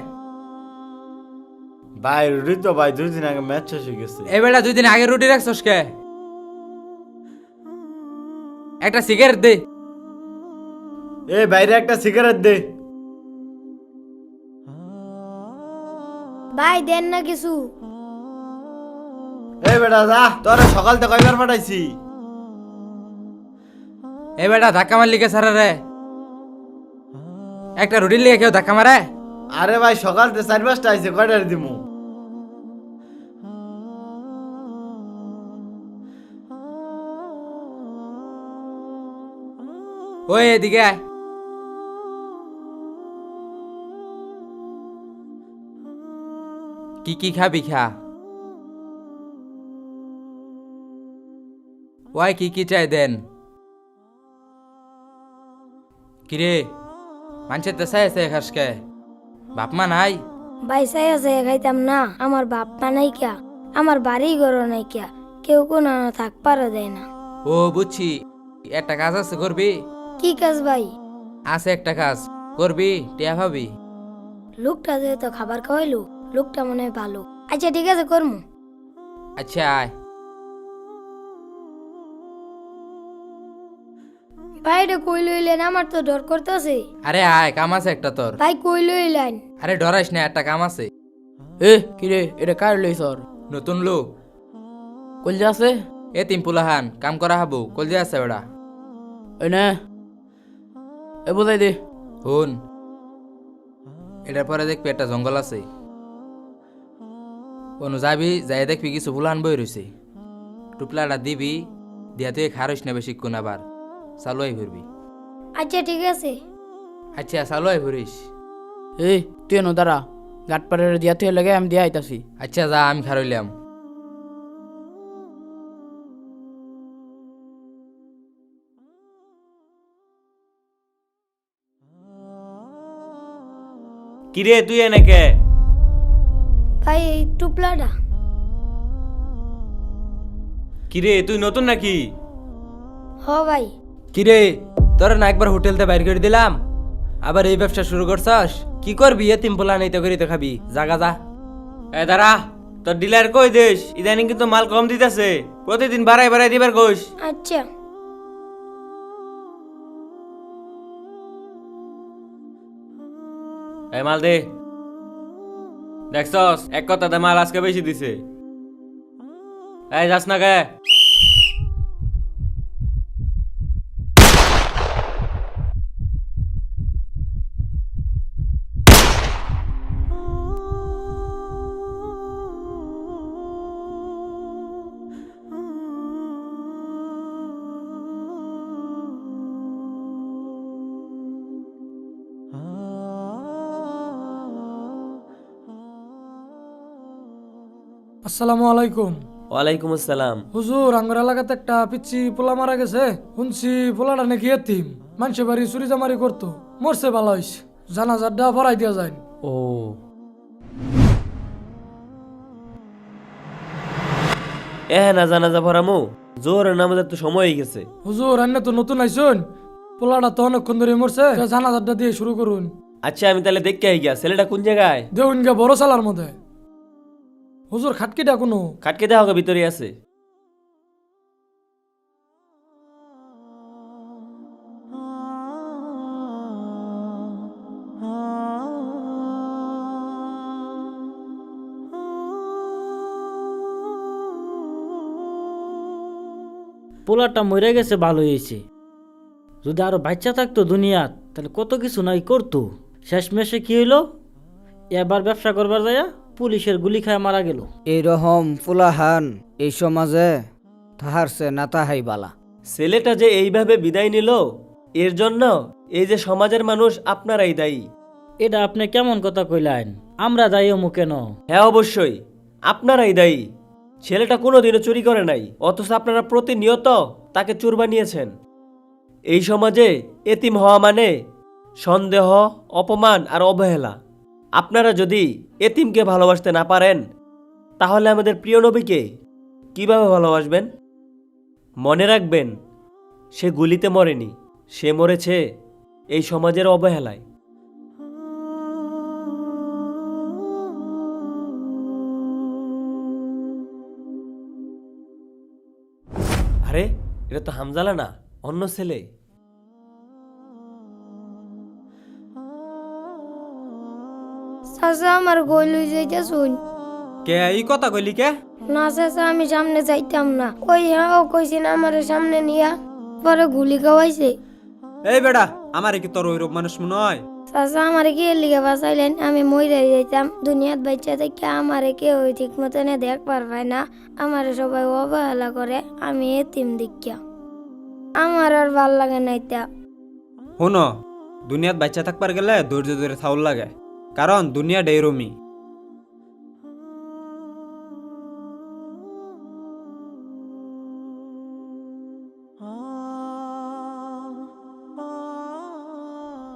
ভাই রুটি তো ভাই 2 দিন আগে ম্যাচ শেষ হয়ে গেছে। এই বেটা 2 দিন আগে রুটি রাখছস কে? একটা সিগারেট দে। এই বাইরে একটা সিগারেট দে। ভাই দেন না কিছু। এই বেটা যা, তোরা সকাল থেকে কয়বার পাঠাইছি। এই বেটা ধাক্কা মারলি কে সারা রে? একটা রুটি লিয়ে কেউ ধাক্কা মারে? আরে ভাই সকাল থেকে 4-5টা আইছে, কয়টার দিমু? ওই এদিকে আয়। কি খাবি খা। ওই কি চাই দেন। কিরে মানুষের তো চাই খাস কে? বাপ মা নাই? ভাই চাইয়া চাইয়া খাইতাম না, আমার বাপ মা নাই কিয়া, আমার বাড়ি ঘর নাই কিয়া, কেউ কোনো থাক পারো দেয় না। ও বুঝছি, একটা কাজ আছে করবি? কি কাজ ভাই? আছে একটা কাজ করবি, টিয়া ভাবি। লোকটা যেহেতু খাবার খাওয়াইলো, লোকটা মনে হয় ভালো। আচ্ছা ঠিক আছে করমু। আচ্ছা আয়। ভাই এটা কই লইলেন? আমার তো ডর করতেছে। আরে আয়, কাম আছে একটা তোর। ভাই কই লইলেন? আরে ডরাইস না, একটা কাম আছে। এ কিরে এটা কার লইছর? নতুন লোক কলজা আছে? এ তিনপুলাহান কাম করা হাবু, কলজে আছে ওটা। ওই না এ বুঝাই দে। হুন, এটার পরে দেখবি একটা জঙ্গল আছে, অনু যাবি, যাই দেখবি কিছু ফুলান বই রয়েছে, টুপলাটা দিবি, দিয়া তুই খারস না বেশি কোন, আবার চালুয়াই ঘুরবি। আচ্ছা ঠিক আছে। আচ্ছা চালুয়াই ঘুরিস। এই তুই এনো দাঁড়া, গাট পাড়ের দিয়া তুই লাগে আমি দিয়া আইতাছি। আচ্ছা যা, আমি খারইলাম। কিরে তুই এনেকে? ভাই এই টুপলাটা। কিরে তুই নতুন নাকি? হ ভাই। কিরে তোর না একবার হোটেলতে বাইর করে দিলাম, আবার এই ব্যবসা শুরু করছস? কি করবি এতিম পোলা নাই তো করি তো খাবি, জাগা যা। এ দাঁড়া, তোর ডিলার কই দেশ? ইদানিং কিন্তু মাল কম দিতেছে, প্রতিদিন বাড়াই বাড়াই দিবার কইস। আচ্ছা। এই মাল দে। দেখছস এক কথাতে মাল আজকে বেশি দিছে। এই যাস না গে? আসসালামু আলাইকুম। ওয়ালাইকুম আসসালাম। হুজুর, আঙ্গুর এলাকাতে একটা পিচ্ছি পোলা মারা গেছে, শুনছি পোলাটা নাকি এতিম, মানুষের বাড়ি চুরি জামারি করতো, মরছে ভালো হইছে, জানাজারটা পড়াই দিয়া যায়। ও না জানাজা পড়ামু, জোর নামাজের তো সময় হয়ে গেছে। হুজুর, আন্নে তো নতুন আইসুন, পোলাটা তো অনেকক্ষণ ধরে মরছে, জানাজারটা দিয়ে শুরু করুন। আচ্ছা আমি তাহলে দেখতে আই গিয়া, ছেলেটা কোন জায়গায়? দেউন গা বড় সালার মধ্যে। হুজুর, খাটকিটা কোনো খাটকে দেওয়া হবে ভিতরে আছে। পোলাটা মরে গেছে, ভালো হয়েছে। যদি আরো বাচ্চা থাকতো দুনিয়াত, তাহলে কত কিছু নাই করতো। শেষমেশে কি হইলো, এবার ব্যবসা করবার যায় পুলিশের গুলি খায় মারা গেল। এইরকম ফুলাহান এই সমাজে তাহারছে না তাহাই বালা। ছেলেটা যে এইভাবে বিদায় নিল, এর জন্য এই যে সমাজের মানুষ আপনারাই দায়ী। এটা আপনি কেমন কথা কইলেন? আমরা দায়ী মু কেন? হ্যাঁ অবশ্যই আপনারাই দায়ী। ছেলেটা কোনোদিনও চুরি করে নাই, অথচ আপনারা প্রতিনিয়ত তাকে চোর বানিয়েছেন। এই সমাজে এতিম হওয়া মানে সন্দেহ, অপমান আর অবহেলা। আপনারা যদি এতিমকে ভালোবাসতে না পারেন, তাহলে আমাদের প্রিয় নবীকে কিভাবে ভালোবাসবেন? মনে রাখবেন, সে গুলিতে মরেনি, সে মরেছে এই সমাজের অবহেলায়। আরে এটা তো হামজালা না, অন্য ছেলে। চাচা আমার গই লই যাইতে শুন। কে এই কথা কইলি কে? না চাচা, আমি সামনে যাইতাম না। ওই হ্যাঁ ও কইছি না আমার সামনে নিয়া, পরে গুলি খাওয়াইছে। এই বেড়া, আমার কি তোর ওইরূপ মানুষ মনে হয়? চাচা আমার কি এর লিগে বাঁচাইলেন? আমি মইরা যাইতাম। দুনিয়াত বাচ্চা থেকে আমারে কেউ ঠিক মতন দেখ পারবে না, আমারে সবাই অবহেলা করে, আমি এতিম দেখিয়া আমার আর ভাল লাগে না। এটা শোনো, দুনিয়াত বাচ্চা থাকবার গেলে ধৈর্য ধরে থাউল লাগে, কারণ দুনিয়া ডেরমি।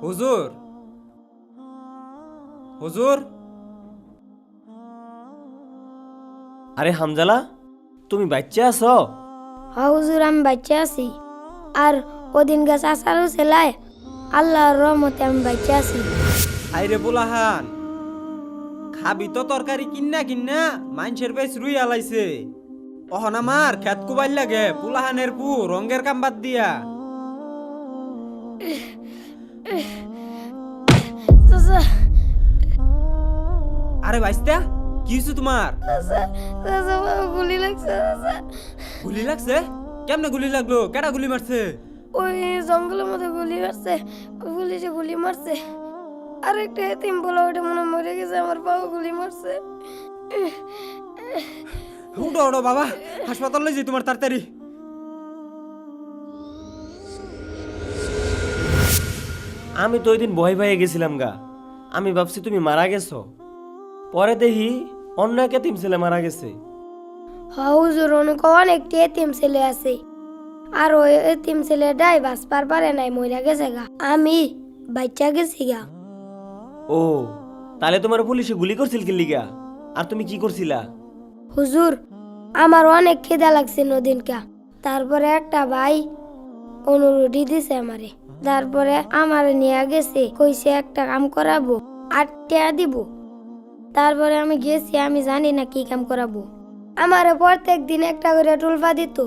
হুজুর, হুজুর। আরে হামজালা, তুমি বাচ্চা আছো? হ্যাঁ হুজুর, আমি বাচ্চা আছি। আর ওদিন গাছ আসারও ছেলায়, আল্লাহর রহমতে আমি বাচ্চা আছি। আইরে পোলাহান, খাবি তো তরকারি কিন্না কিন্না মানুষের বেশ রুই আলাইছে। অহন আমার খেত কুবাইল লাগে, পোলাহানের পু রঙের কাম বাদ দিয়া। আরে বাইস্তা, কি হইছে তোমার? গুলি লাগছে। গুলি লাগছে? কেমনে গুলি লাগলো? কেডা গুলি মারছে? ওই জঙ্গলের মধ্যে গুলি মারছে, পুলিশে গুলি মারছে। আর একটা এতিম বলা, ওটা মনে মরে গেছে, আমার পাও গুলি মারছে। উঠো উঠো বাবা, হাসপাতাল লই যাই তোমার তাড়াতাড়ি। আমি তো ওই দিন ভয় পেয়ে গেছিলাম গা, আমি ভাবছি তুমি মারা গেছো। পরে দেখি অন্য এক এতিম ছেলে মারা গেছে। হুজুর, অনেকটি এতিম ছেলে আছে, আর ওই এতিম ছেলেটাই বাঁচবার পারে নাই, মরে গেছে গা। আমি বাচ্চা গেছি গা। ও তাহলে তোমার পুলিশে গুলি করছিল কি লিগা? আর তুমি কি করছিলা? হুজুর আমার অনেক খিদা লাগছে নদিনকা, তারপরে একটা ভাই অনুরোধ দিছে আমারে, তারপরে আমার নিয়ে গেছে, কইছে একটা কাম করাবো 8 টাকা দিব। তারপরে আমি গেছি, আমি জানি না কি কাম করাবো। আমারে প্রত্যেক দিন একটা করে টুলপা দিত,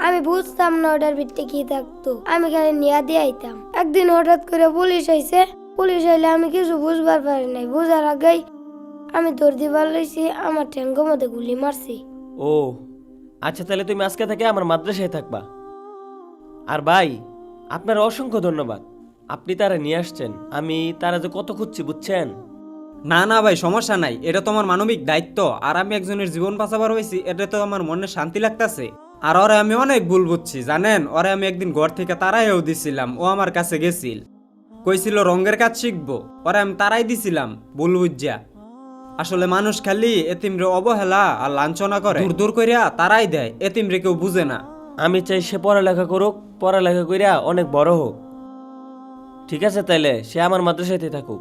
আমি বুঝতাম না ওটার ভিতরে কি থাকতো, আমি খালি নিয়ে দিয়ে আইতাম। একদিন হঠাৎ করে পুলিশ আইছে, পুলিশ আইলে আমি কিছু বুঝবার পারি নাই, বুঝার আগেই আমি দৌড় দিবার লইছি, আমার ঠ্যাঙ্গের মধ্যে গুলি মারছি। ও আচ্ছা, তাহলে তুমি আজকে থেকে আমার মাদ্রাসায় থাকবা। আর ভাই, আপনার অসংখ্য ধন্যবাদ, আপনি তারা নিয়ে আসছেন। আমি তারা যে কত খুঁজছি বুঝছেন। না না ভাই, সমস্যা নাই, এটা তো আমার মানবিক দায়িত্ব। আর আমি একজনের জীবন বাঁচাবার হয়েছি, এটা তো আমার মনে শান্তি লাগতেছে। আর ওরে আমি অনেক ভুল বুঝছি জানেন। ওরে আমি একদিন ঘর থেকে তারাইও দিছিলাম, ও আমার কাছে গেছিল, কইছিল রঙের কাজ শিখবো, ওরে আমি তারাই দিছিলাম ভুল বুঝা। আসলে মানুষ খালি এতিমরে অবহেলা আর লাঞ্ছনা করে, দূর দূর করিয়া তারাই দেয়, এতিমরে কেউ বুঝে না। আমি চাই সে পড়ালেখা করুক, পড়ালেখা করিয়া অনেক বড় হোক। ঠিক আছে, তাইলে সে আমার মাদ্রাসাতে থাকুক।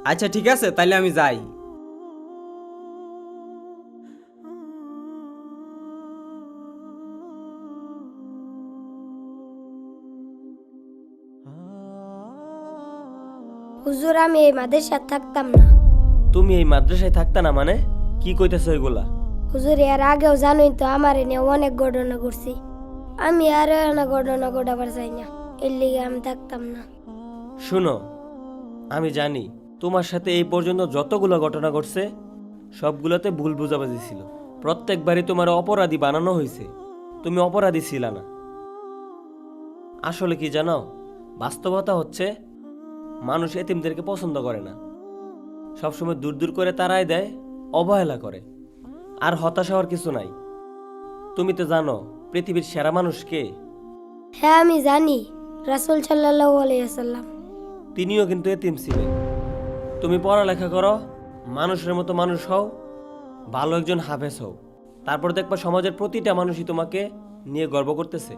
আচ্ছা ঠিক আছে, তাইলে আমি যাই। হুজুর আমি এই মাদ্রাসায় থাকতাম না। তুমি এই মাদ্রাসায় থাকতা না মানে? কি কইতেছো এগুলা? হুজুর এর আগেও জানোই তো আমার নিয়ে অনেক ঘটনা করছি, আমি আর না ঘটনা ঘটাবার চাই না, এর লিগে আমি থাকতাম না। শুনো, আমি জানি তোমার সাথে এই পর্যন্ত যতগুলো ঘটনা ঘটছে সবগুলোতে ভুল বুঝাবুঝি ছিল। প্রত্যেকবারই তোমার অপরাধী বানানো হয়েছে, তুমি অপরাধী ছিল না। আসলে কি জানো, বাস্তবতা হচ্ছে মানুষ এতিমদেরকে পছন্দ করে না, সবসময় দূর দূর করে তারাই দেয়, অবহেলা করে। আর হতাশা হওয়ার কিছু নাই। তুমি তো জানো পৃথিবীর সেরা মানুষ কে? হ্যাঁ আমি জানি, রাসূল সাল্লাল্লাহু আলাইহি ওয়াসাল্লাম। তিনিও কিন্তু এতিম ছিলেন। তুমি পড়ালেখা করো, মানুষের মতো মানুষ হও, ভালো একজন হাফেজ হও, তারপর দেখবা সমাজের প্রতিটা মানুষই তোমাকে নিয়ে গর্ব করতেছে।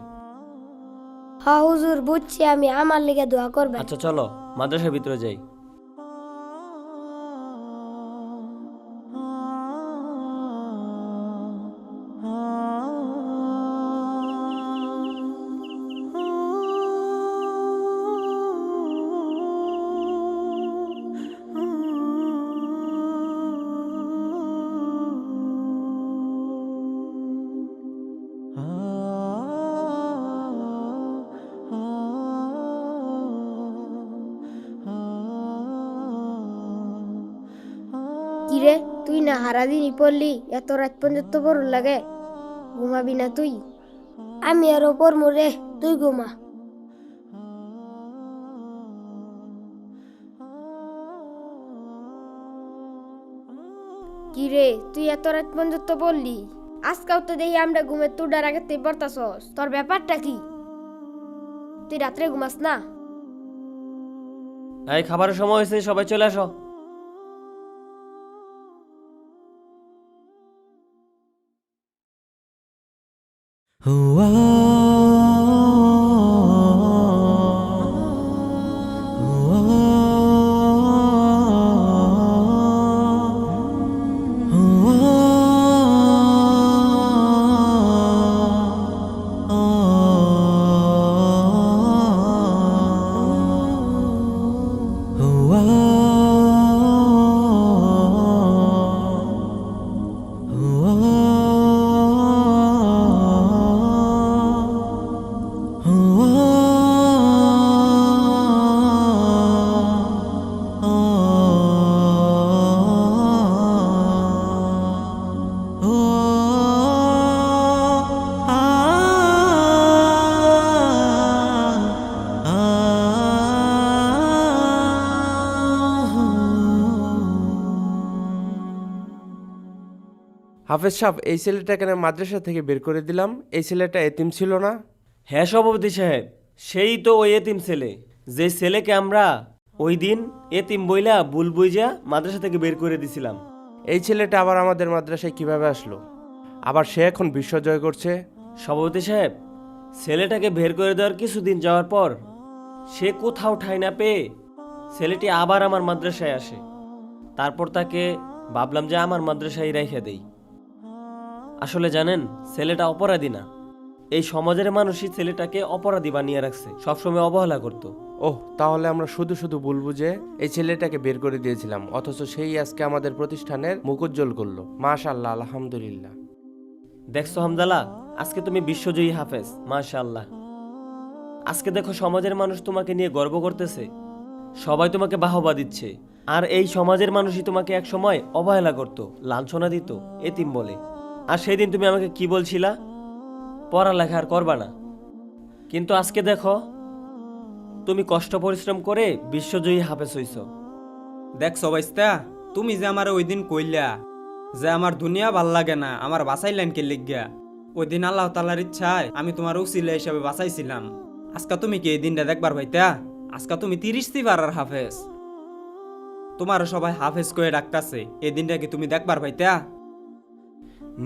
হ্যাঁ হুজুর বুঝছি, আমি আমার লিগে দোয়া করবেন। আচ্ছা চলো মাদ্রাসার ভিতরে যাই। কিরে তুই না হারাদিনই পড়লি, এত রাত পর্যন্ত পড়ুর লাগে, ঘুমাবি না তুই? আমি আরো পড়মু রে, তুই ঘুমা। কিরে তুই এত রাত পর্যন্ত পড়লি, আজকাল তো দেখি আমরা ঘুমের তুডার আগে তুই পড়তাছস, তোর ব্যাপারটা কি? তুই রাত্রে ঘুমাস না? এই খাবারের সময় হয়েছে, সবাই চলে আসো। হাফেজ সাহেব, এই ছেলেটাকে না মাদ্রাসা থেকে বের করে দিলাম, এই ছেলেটা এতিম ছিল না? হ্যাঁ সভাপতি সাহেব, সেই তো ওই এতিম ছেলে, যে ছেলেকে আমরা ওই দিন এতিম বইলা ভুল বুঝা মাদ্রাসা থেকে বের করে দিছিলাম। এই ছেলেটা আবার আমাদের মাদ্রাসায় কিভাবে আসলো? আবার সে এখন বিশ্ব জয় করছে। সভাপতি সাহেব, ছেলেটাকে বের করে দেওয়ার কিছুদিন যাওয়ার পর সে কোথাও ঠাঁই না পেয়ে ছেলেটি আবার আমার মাদ্রাসায় আসে। তারপর তাকে ভাবলাম যে আমার মাদ্রাসায় রেখে দেই। আসলে জানেন, ছেলেটা অপরাধী না, এই সমাজের মানুষই ছেলেটাকে অপরাধী বানিয়ে রাখছে, সবসময় অবহেলা করতো। ওহ, তাহলে আমরা শুধু শুধু বলবো যে এই ছেলেটাকে বের করে দিয়েছিলাম, অথচ সেই আজকে আমাদের প্রতিষ্ঠানের মুখ উজ্জ্বল করলো। মাশাআল্লাহ, আলহামদুলিল্লাহ। দেখছো হামজালা, আজকে তুমি বিশ্বজয়ী হাফেজ, মাশাআল্লাহ। আজকে দেখো সমাজের মানুষ তোমাকে নিয়ে গর্ব করতেছে, সবাই তোমাকে বাহবা দিচ্ছে। আর এই সমাজের মানুষই তোমাকে এক সময় অবহেলা করত, লাঞ্ছনা দিত, এতিম বলে। আর সেই দিন তুমি আমাকে কি বলছিলা, পড়ালেখা আর করবা না। কিন্তু আজকে দেখো তুমি কষ্ট পরিশ্রম করে বিশ্বজয়ী হাফেজ হইছ। দেখছো বাইস্তা, তুমি যে আমার ওই দিন কইলা যে আমার দুনিয়া ভাল লাগে না, আমার বাঁচাইলেন কে লিগা, ওই দিন আল্লাহ তাআলার ইচ্ছায় আমি তোমার উসিলা হিসাবে বাঁচাইছিলাম। আজকে তুমি কি এই দিনটা দেখবার ভাইতা? আজকে তুমি 30টি পারার হাফেজ, তোমার সবাই হাফেজ কয়ে ডাকতাছে, এই দিনটা কি তুমি দেখবার ভাইতা?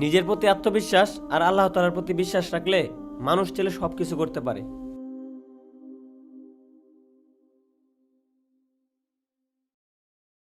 নিজের প্রতি আত্মবিশ্বাস আর আল্লাহ তাআলার প্রতি বিশ্বাস রাখলে মানুষ চাইলে সবকিছু করতে পারে।